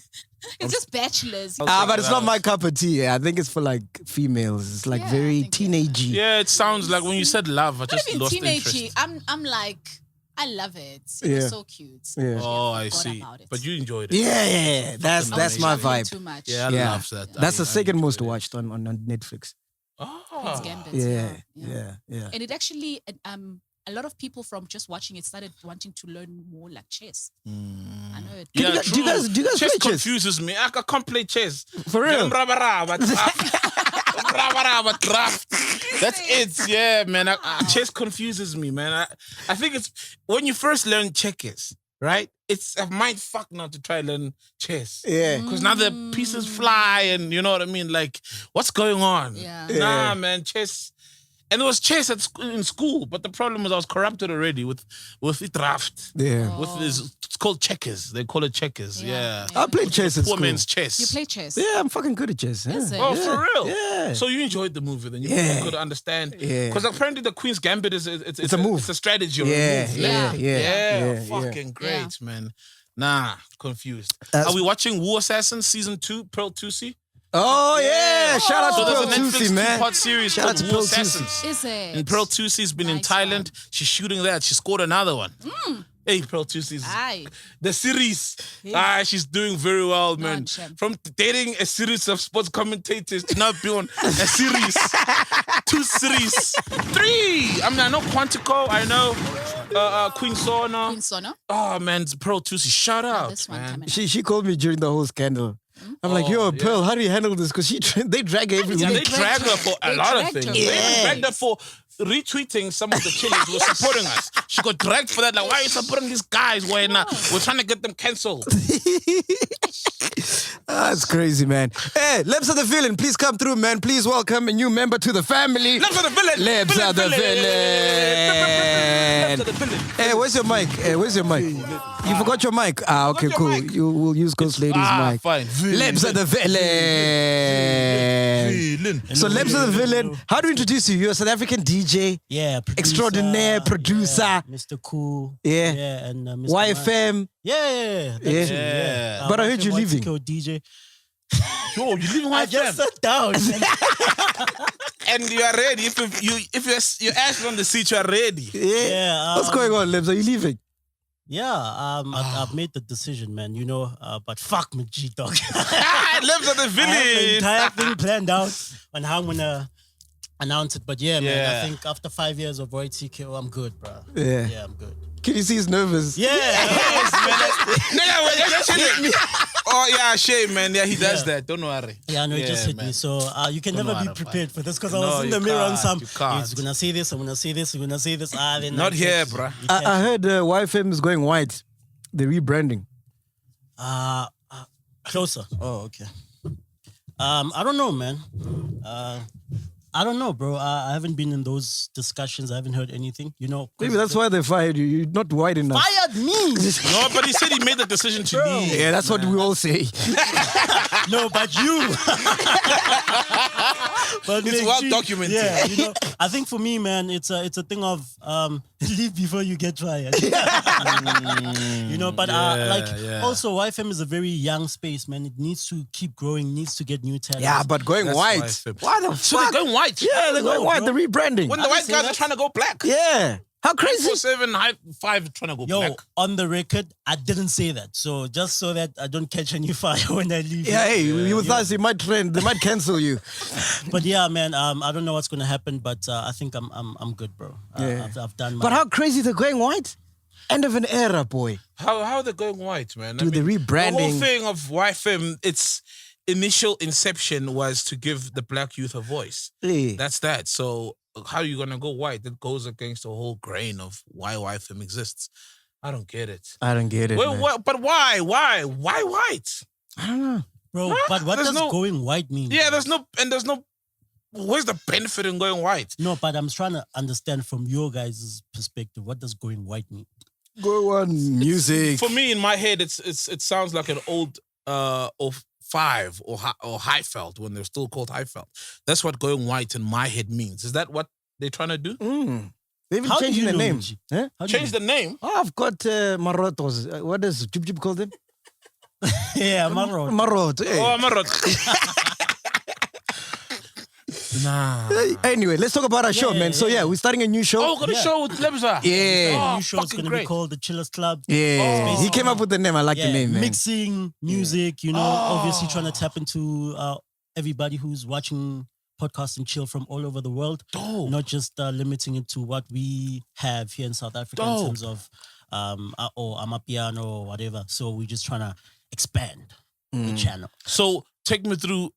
It's just bachelors. I'll But check it's it not out. my cup of tea. I think it's for like females. It's like Yeah, I very think, teenagey. Yeah, it sounds like when you said love, I What just if in lost teenage? interest. I'm like, I love it. It's Yeah. so cute. Yeah. Oh, I forgot see. about it. But you enjoyed it. Yeah. That's amazing. my Traveling vibe. Too much. Yeah, I Yeah. love that. That's the second enjoyed most it. watched on Netflix. Queen's Oh. Gambit. Yeah. And it actually, a lot of people from just watching it started wanting to learn more like chess. I know it. Do you guys- do you guys chess play chess? confuses me. I can't play chess. For real? That's it. Yeah, man. Chess confuses me, man. I think it's when you first learn checkers, right? It's a mind fuck now to try and learn chess. Yeah. Because now the pieces fly and you know what I mean? Like, what's going on? Yeah. Nah, man, chess. And it was chess in school, but the problem was I was corrupted already with the draft. Yeah. Oh. With this, it's called checkers. They call it checkers. Yeah. I played chess at Poor school. man's chess. You play chess? Yeah, I'm fucking good at chess. Yeah. Is it? Oh, Yeah. for real? Yeah. So you enjoyed the movie then? You Yeah. could understand? Yeah. Because apparently the Queen's Gambit is it's a move. It's a strategy. Or a Yeah, move. yeah, yeah. Fucking great, man. Nah, confused. That's- Are we watching Wu Assassin season 2, Pearl Tusi? Oh yeah! Shout out So to there's Pearl a Netflix Tusi, man. two-part series Shout out called to Wu Pearl Tusi. Assassins. Is it? And Pearl Tusi's been in Nice Thailand. one. She's shooting that. She scored another one. Hey, Pearl Tusi's Aye. the series. Yeah. She's doing very well, man. champ. From dating a series of sports commentators to now be on a series, 2 series, 3. I mean, I know Quantico. I know Queen Sona. Queen Sona? Oh man, Pearl Tusi, shout out, This one man. coming. She called me during the whole scandal. I'm like, yo, Oh, Pearl, how do you handle this? Because they drag her every Yeah, week. they dragged her for a They lot of dragged things. her. They even Yeah. dragged her for retweeting some of the chillers who were supporting us. She got dragged for that. Like, why are you supporting these guys? We're trying to get them cancelled. It's crazy, man. Hey, Lebs of the Villain, please come through, man. Please welcome a new member to the family. Lebs of the Villain. Lebs of the Villain. Lebs of the Villain. Hey, where's your mic? Hey, where's your mic? You forgot your mic. Ah, okay, your cool. mic. You will use Ghost Lady's mic. Fine. Lebs of the Villain. So Lebs of the Villain, how do we introduce you? You're a South African DJ, Yeah, producer, extraordinaire producer. yeah, Mr. Cool. Yeah. And Mr. Man. YFM. Yeah. That's Yeah. it, yeah. But I heard you YFM, leaving. White DJ. Yo, you leaving I YFM? just sat down. And you are ready. If you're asking on the seat, you are ready. Yeah. What's going on, Lebs? Are you leaving? Yeah, I've made the decision, man. You know, but fuck MacG, dog. Lebs of the I have the Villain. entire thing planned out on how I'm gonna announce it. But yeah, man, Yeah. I think after 5 years of Roy TKO, I'm good, bro. Yeah. Yeah, I'm good. Can you see he's nervous? Yeah, yes, man. Nigga, wait, just hit me. Oh yeah, shame, man. Yeah, he does Yeah. that. Don't worry. Yeah, I know, it just hit man. me. So you can Don't know never be how to prepared fight. for this because I No, was in the you mirror on can't, some. you can't. He's gonna say this. I'm gonna say this. I'm gonna say this. Then Not I here, catch- bruh. you I catch- heard YFM is going white. They're rebranding. Closer. Oh, okay. I don't know, man. I don't know, bro. I haven't been in those discussions. I haven't heard anything. You know, 'cause Maybe that's why they fired you. You're not white enough. fired me. No, but he said he made the decision to Bro. leave. Yeah, that's what we all say. No, but you. But It's MacG, well documented. Yeah, you know, I think for me, man, it's a thing of leave before you get fired. You know, but yeah. also YFM is a very young space, man. It needs to keep growing, needs to get new talent. Yeah, but going That's white. YFM. Why the So fuck? they're going white. Yeah, they're going No, white. bro. They're rebranding. When the white say guys are that. trying to go black. Yeah. How crazy? 4-7, high 5 trying to go Yo, black. on the record, I didn't say that. So just so that I don't catch any fire when I leave. Yeah, hey, you with us, they might trend. They might cancel you. But yeah, man, I don't know what's gonna happen, but I think I'm good, bro. Yeah. I've done my. But how crazy they're going white? End of an era, boy. How are they going white, man? Dude, the The whole rebranding. thing of YFM, its initial inception was to give the black youth a voice. Yeah. That's that. So how are you gonna go white? That goes against the whole grain of why YFM exists. I don't get it. I don't get it. man. But why? Why white? I don't know. Bro, Huh? but what There's does no- going white mean? Yeah, guys? there's no. Where's the benefit in going white? No, but I'm trying to understand from your guys' perspective, what does going white mean? Go on, music. For me, in my head, it sounds like an old of 5 or Highfeld when they're still called Highfeld. That's what going white in my head means. Is that what they're trying to do? They even How do changed you the know, name. Luigi? Huh? How do you Change know? the name. Oh, I've got Marotos. What does Jib Jib call them? Yeah, Marot. Marot. Hey. Oh, I'm Nah. Anyway, let's talk about our show, Yeah, man. So yeah. we're starting a new show. Oh, got a Yeah. show with Lebza. Yeah. Oh, New show's fucking gonna great. be called the Chillers Club. Yeah. Oh. He came up with the name. I like the name, man. Mixing music, obviously trying to tap into everybody who's watching podcast and chill from all over the world. Dope. Not just limiting it to what we have here in South Africa in Dope. terms of or Amapiano or whatever. So we're just trying to expand the channel. So take me through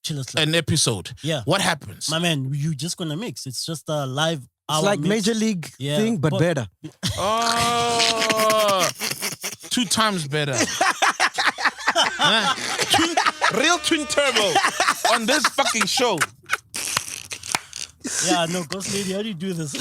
Chillers Club. an episode. Yeah. What happens? My man, you just gonna mix. It's just a live hour It's like mix. Major League Yeah, thing, but but- better. Oh, 2 times better. Real twin turbo on this fucking show. Yeah, no, Ghost Lady, how do you do this?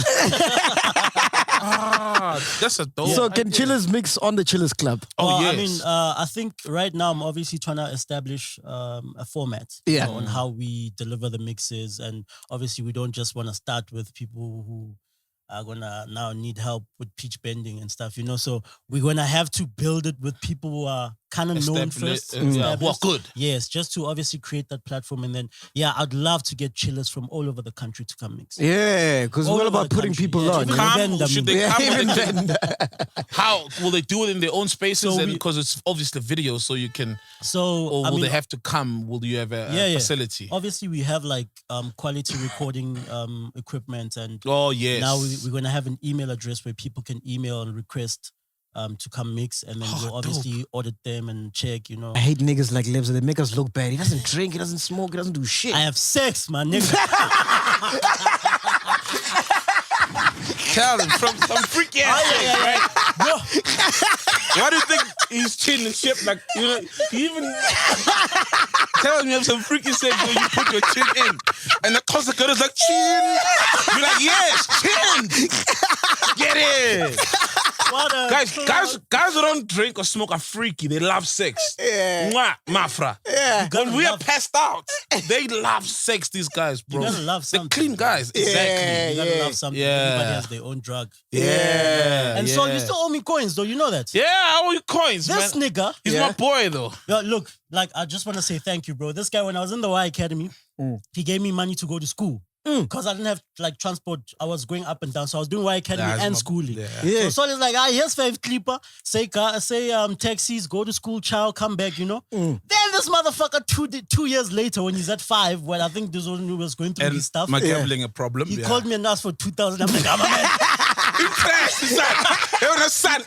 That's a dope. So I can get Chillers mix on the Chillers Club? Oh, Well, yes. I mean, I think right now I'm obviously trying to establish a format Yeah. on how we deliver the mixes. And obviously, we don't just want to start with people who are going to now need help with pitch bending and stuff, So we're going to have to build it with people who are kind of known first. Yeah, who are established. good. Yes, just to obviously create that platform. And then, I'd love to get chillers from all over the country to come mix. Yeah, because All we're all over about the putting country, people yeah. on. Even you know? Come, Vendor, should they Yeah, come? even Or they can- then. How will they do it in their own spaces? So And we- because it's obviously video, so you can. So, Or I will mean, they have to come? Will you have a facility? obviously we have like quality recording equipment, and Oh yes. now we're going to have an email address where people can email and request to come mix, and then we'll obviously audit them and check, I hate niggas like Lebza. They make us look bad. He doesn't drink. He doesn't smoke. He doesn't do shit. I have sex, my nigga. Tell him from some freaky ass shit, right? Yo, Why do you think he's chin and shit? Like, he even tell him you have some freaky sex when you put your chin in. And the consequence is like, chin. You're like, yes, chin. Get it. what a Guys who don't drink or smoke are freaky. They love sex. Yeah. Mwah, mafra. Yeah. When we are love- passed out, they love sex, these guys, bro. You gotta love They're something. clean guys. Exactly. You gotta Yeah. love something. Yeah. Everybody has their own drug. Yeah. And so you still owe me coins, though. You know that. Yeah, I owe you coins, This man. nigga. He's Yeah. my boy, though. Yo, look, like I just want to say thank you, bro. This guy, when I was in the Y Academy, he gave me money to go to school because I didn't have like transport. I was going up and down, so I was doing Y Academy Nah, he's and my- schooling. Yeah. Yeah. So he's like, here's 5 clipper. Say taxis, go to school, child, come back. Then this motherfucker 2 years later, when he's at 5, when I think this one was going through And his stuff, my gambling a problem. he called me and asked for 2,000. I'm like, man. Interest, son. You're a son.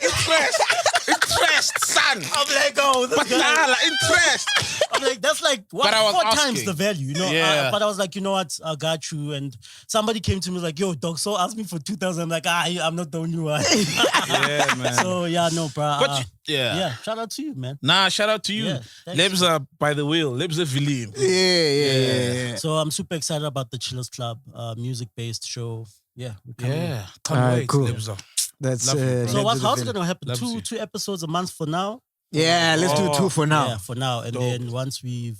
Interest, son. I'm like, oh, this But guy. nah, like, interest. I'm like, that's like But I was 4 times asking. the value, Yeah. But I was like, you know what? I got you. And somebody came to me like, yo, dog, so ask me for 2,000. I'm like, I'm not the only one. Yeah, man. So yeah, no, bro. But yeah. Yeah, shout out to you, man. Nah, shout out to you. Yeah, thanks. Lebza by the wheel. Lebza Vilim. Yeah. So I'm super excited about the Chillers Club, music-based show. Yeah, we're coming. Yeah. Can't Alright, wait, cool. Lebza. That's Lovely, bro. So Lebza how's the it gonna happen? Loves you. Two episodes a month for now. Yeah, let's do 2 for now. Yeah, for now. And Dope. then once we've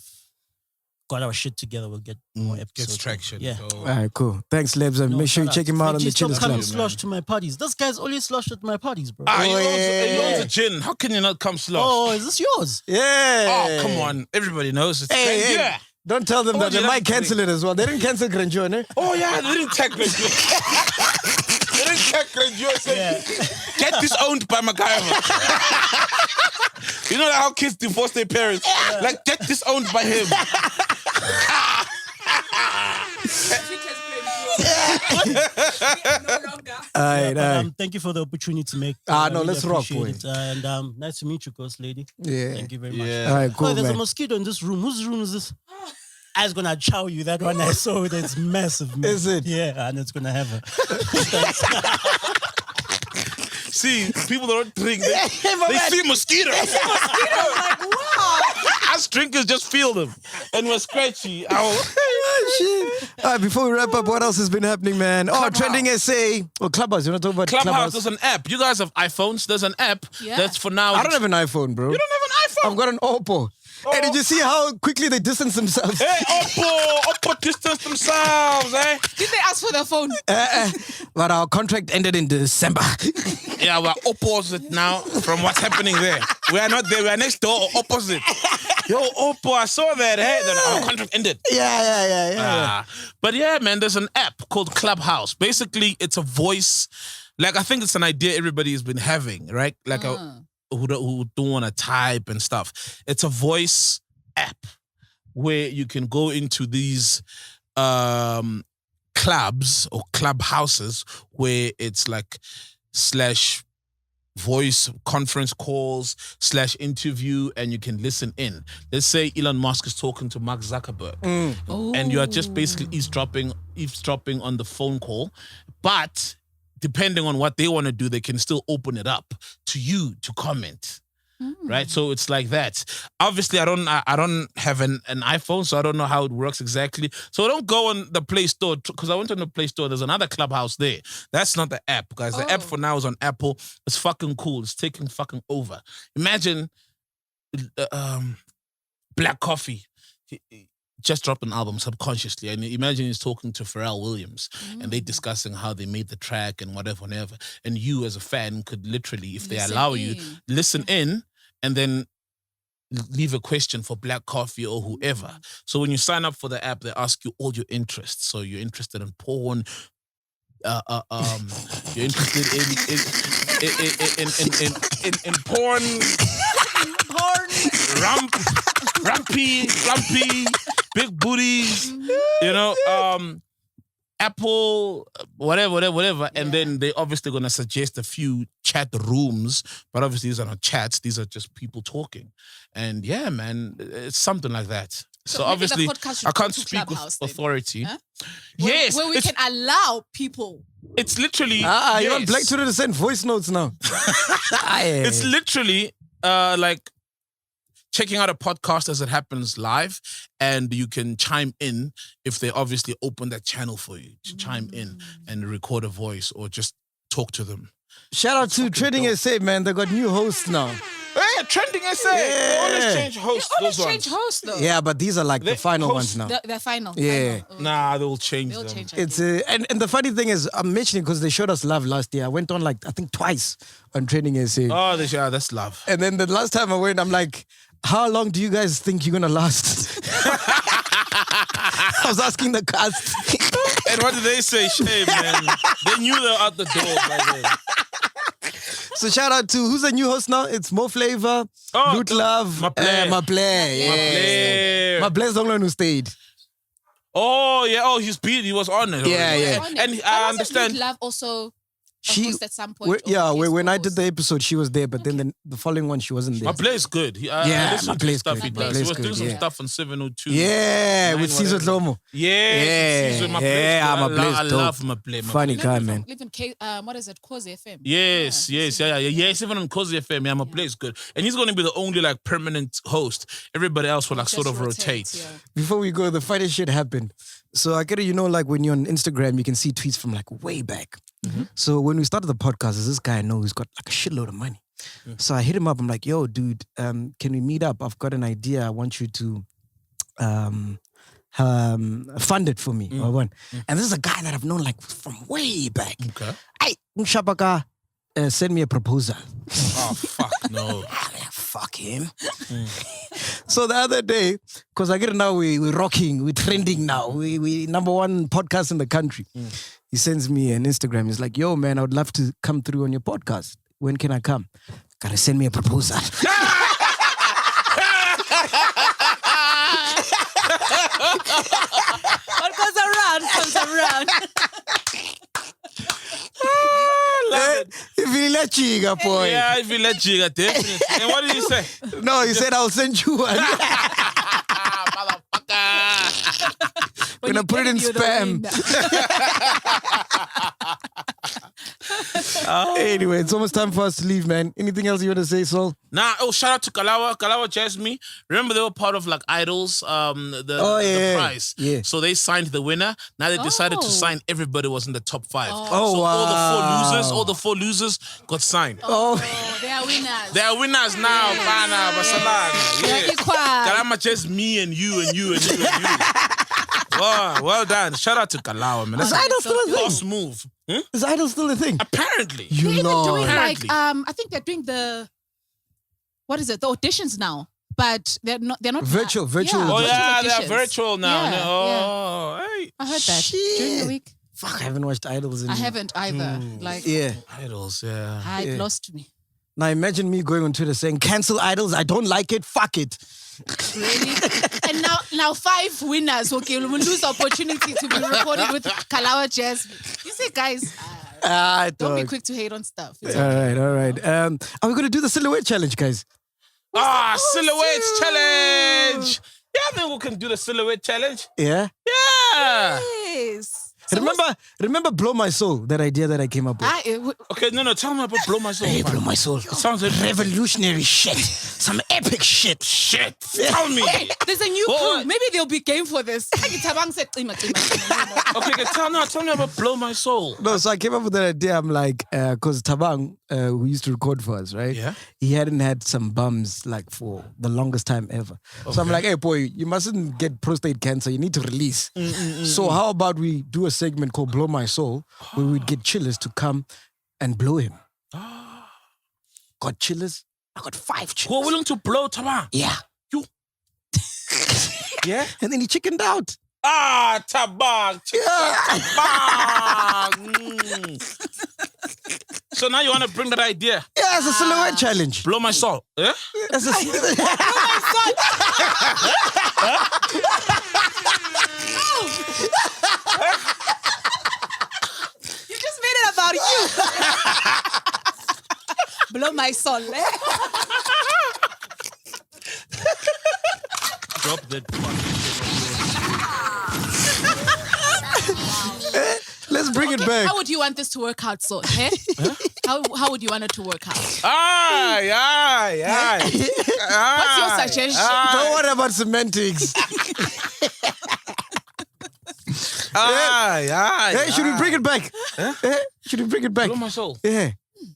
got our shit together, we'll get more episodes. Gets traction. Yeah. So- All right, cool. Thanks, Lebza. No, Make sure you shout check him out on the Stop Chillers coming Club. slosh to my parties. This guy's always sloshed at my parties, bro. Ah, Oh, you yeah. owns a gin. How can you not come slosh? Oh, is this yours? Yeah. Oh, come on. Everybody knows it's Hey, hey. yeah. Don't tell them Oh, that they yeah, might that's cancel it as well. They didn't cancel Grandeur, eh? Oh, yeah, they didn't check Grandeur. They didn't check Grandeur. Said, get this owned by MacGyver. You know how kids divorce their parents? Like, get this owned by him. All right, But, all right. thank you for the opportunity to make. No, let's rock, appreciate boy. it. And nice to meet you, Ghost Lady. Yeah. Thank you very much. Yeah. All right, Oh, cool, there's a man. mosquito in this room. Whose room is this? I was gonna chow you. That one I saw it. It's massive. Man. Is it? Yeah, and it's gonna have a. See, people don't drink. They see mosquitoes. Like, wow. Us drinkers just feel them, and we're scratchy. Shit. All right, before we wrap up, what else has been happening, man? Oh, trending SA. Oh, Clubhouse. You want to talk about Clubhouse? There's an app. You guys have iPhones. There's an app that's for now. I don't have an iPhone, bro. You don't have an iPhone? I've got an Oppo. Hey, did you see how quickly they distance themselves? Hey, Oppo distance themselves, eh? Did they ask for the phone? But our contract ended in December. Yeah, we're opposite now from what's happening there. We are not there. We are next door or opposite. Yo, Oppo, I saw that. Hey, then our contract ended. Yeah. But yeah, man, there's an app called Clubhouse. Basically, it's a voice. Like, I think it's an idea everybody has been having, right? Like, who don't want to type and stuff. It's a voice app where you can go into these clubs or clubhouses where it's like / voice conference calls / interview, and you can listen in. Let's say Elon Musk is talking to Mark Zuckerberg, and you are just basically eavesdropping on the phone call, but depending on what they want to do, they can still open it up to you to comment. Right, so it's like that. Obviously, I don't have an iPhone, so I don't know how it works exactly. So don't go on the Play Store, because I went on the Play Store. There's another Clubhouse there. That's not the app, guys. The app for now is on Apple. It's fucking cool. It's taking fucking over. Imagine Black Coffee just dropped an album subconsciously, and imagine he's talking to Pharrell Williams and they discussing how they made the track and whatever, and you as a fan could literally, if they allow you, listen in and then leave a question for Black Coffee or whoever. So when you sign up for the app, they ask you all your interests. So you're interested in porn, you're interested in porn, rumpy, big booties, Apple, whatever. And then they obviously going to suggest a few chat rooms, but obviously these are not chats. These are just people talking. And yeah, man, it's something like that. So obviously, I can't speak with authority. Huh? Yes. Where we can allow people. It's literally... you want Black Twitter to send voice notes now. It's literally like checking out a podcast as it happens live, and you can chime in if they obviously open that channel for you to chime in and record a voice or just talk to them. Shout out to Trending SA, man. They got new hosts now. Hey, Trending SA. They always change hosts. They always change hosts, though. Yeah, but these are like the final ones now. The final. Yeah. Final. Nah, they'll change them. It's and the funny thing is, I'm mentioning because they showed us love last year. I went on I think twice on Trending SA. Oh, that's love. And then the last time I went, I'm like, how long do you guys think you're gonna last? I was asking the cast. And what did they say? Shame, man. They knew they were out the door by then. So shout out to, who's the new host now? It's Mo Flavor, Loot Love, MacG. MacG's the only one who stayed. Oh, yeah. Oh, he was on it. Yeah. And I understand. Love also... She at some point. When I did the episode, she was there, but then the following one she wasn't there. MacG is good. MacG is good. He was doing some stuff on 702. Yeah, with Caesar Tlomo. Yeah, I love MacG. Funny guy, man. Even what is it, Kozi FM? Yes. Even on Kozi FM, MacG is good, and he's going to be the only permanent host. Everybody else will sort of rotate. Yeah. Before we go, the funniest shit happened. So I get it, when you're on Instagram, you can see tweets from way back. Mm-hmm. So when we started the podcast, there's this guy I know who's got a shitload of money. Mm-hmm. So I hit him up. I'm like, yo, dude, can we meet up? I've got an idea. I want you to fund it for me. And this is a guy that I've known from way back. Okay. Hey, Shabaka, send me a proposal. Oh, fuck no. Fuck him. So the other day, because I get it now, we're rocking, we're trending now. We number one podcast in the country. He sends me an Instagram. He's like, yo, man, I would love to come through on your podcast. When can I come? Gotta send me a proposal. What goes around comes around. If you let Chiga, boy. Yeah, if you let Chiga, definitely. And what did he say? No, he said, I'll send you one. Motherfucker. When Gonna you put get it in you're the spam. winner. Anyway, it's almost time for us to leave, man. Anything else you want to say, Sol? Nah, shout out to Kalawa Jasmine. Remember they were part of like Idols, the prize. Yeah. So they signed the winner. Now they decided to Oh. sign everybody was in the top 5. Oh. So wow. all the four losers got signed. Oh, they are winners. They are winners now, Bana, Basalan. They're Yeah. equal. Kalama just me and you and you and you and you. Oh, well done. Shout out to Kalawa, man. That's Is Idol still a thing? boss move. Is Idol still a thing? Apparently. You They're even know. doing like Apparently. I think they're doing the auditions now, but they're not Virtual. Oh virtual yeah, they're auditions. virtual now. Yeah, Oh, hey. I heard that during the Shit. week. Fuck, I haven't watched Idols in I haven't either. Like Yeah. Idols, yeah. it Yeah. lost me. Now imagine me going on Twitter saying, cancel Idols, I don't like it, fuck it. Really? And now 5 winners will lose opportunity to be recorded with Kalawa Jazz. You say, guys, don't be quick to hate on stuff. It's All right. Are we going to do the silhouette challenge, guys? Silhouette challenge. Yeah, I think we can do the silhouette challenge. Yeah. Yeah. Yes. Remember Blow My Soul, that idea that I came up with? Okay, no, tell me about Blow My Soul. Hey, Blow My Soul. It sounds like Revolutionary shit. Some epic shit. shit. Tell me. Hey, there's a new What? crew. Maybe they'll be game for this. Okay, tell me about Blow My Soul. No, so I came up with that idea. I'm like, because Tabang, who used to record for us, right? Yeah. He hadn't had some bums like for the longest time ever. So I'm like, hey, boy, you mustn't get prostate cancer. You need to release. So how about we do a segment called Blow My Soul, where we'd get chillers to come and blow him. Got chillers? I got 5 chillers. Who are willing to blow Tabang? Yeah. You. Yeah? And then he chickened out. Tabang. Tabang. So now you want to bring that idea? Yeah, it's a silhouette challenge. Blow my soul. Yeah? It's a You just made it about you. Blow my soul. Drop that Let's bring it back. How would you want this to work out, so? Eh? How would you want it to work out? What's What's your suggestion? Don't worry about semantics. Hey, should we bring it back? Should we bring it back? Blow my soul. Yeah.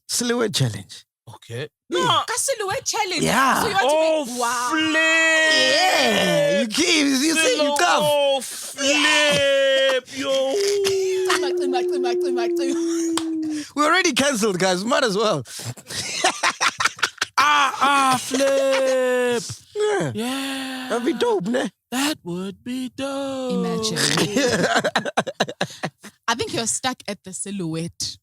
Silhouette challenge. Okay. No. A silhouette challenge. Yeah. So you want to make, wow. Flip. Yeah. You keep, you see, you tough. Oh, flip, yo. We're already cancelled, guys. Might as well. Flip. Yeah. Yeah. That'd be dope, ne? That would be dope. Imagine. I think you're stuck at the silhouette.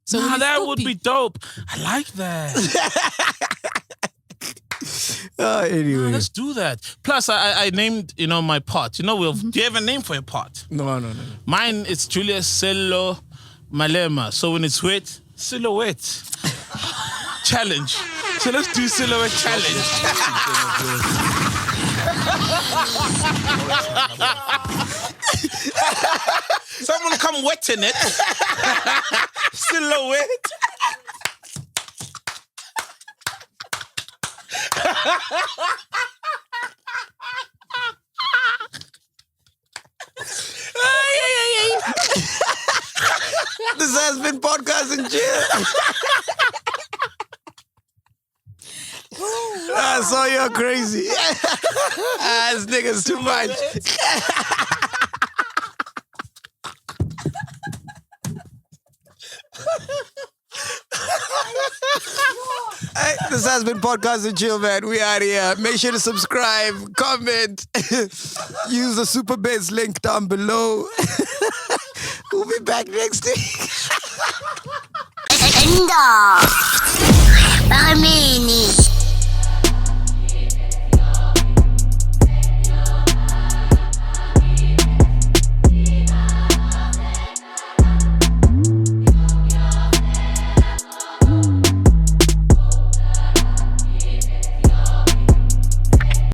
So will you that still would be dope. I like that. Anyway. Let's do that. Plus, I named, my pot. Do you have a name for your pot? No. Mine is Julius Cello Malema. So when it's wet, silhouette. Challenge. So let's do silhouette challenge. Someone come wet in it. Silhouette. This has been Podcasting Chill. I saw you're crazy. This nigga's too much. Hey, this has been Podcasting Chill, man. We are here. Make sure to subscribe, comment, use the Super Bass link down below. We'll be back next week. End of.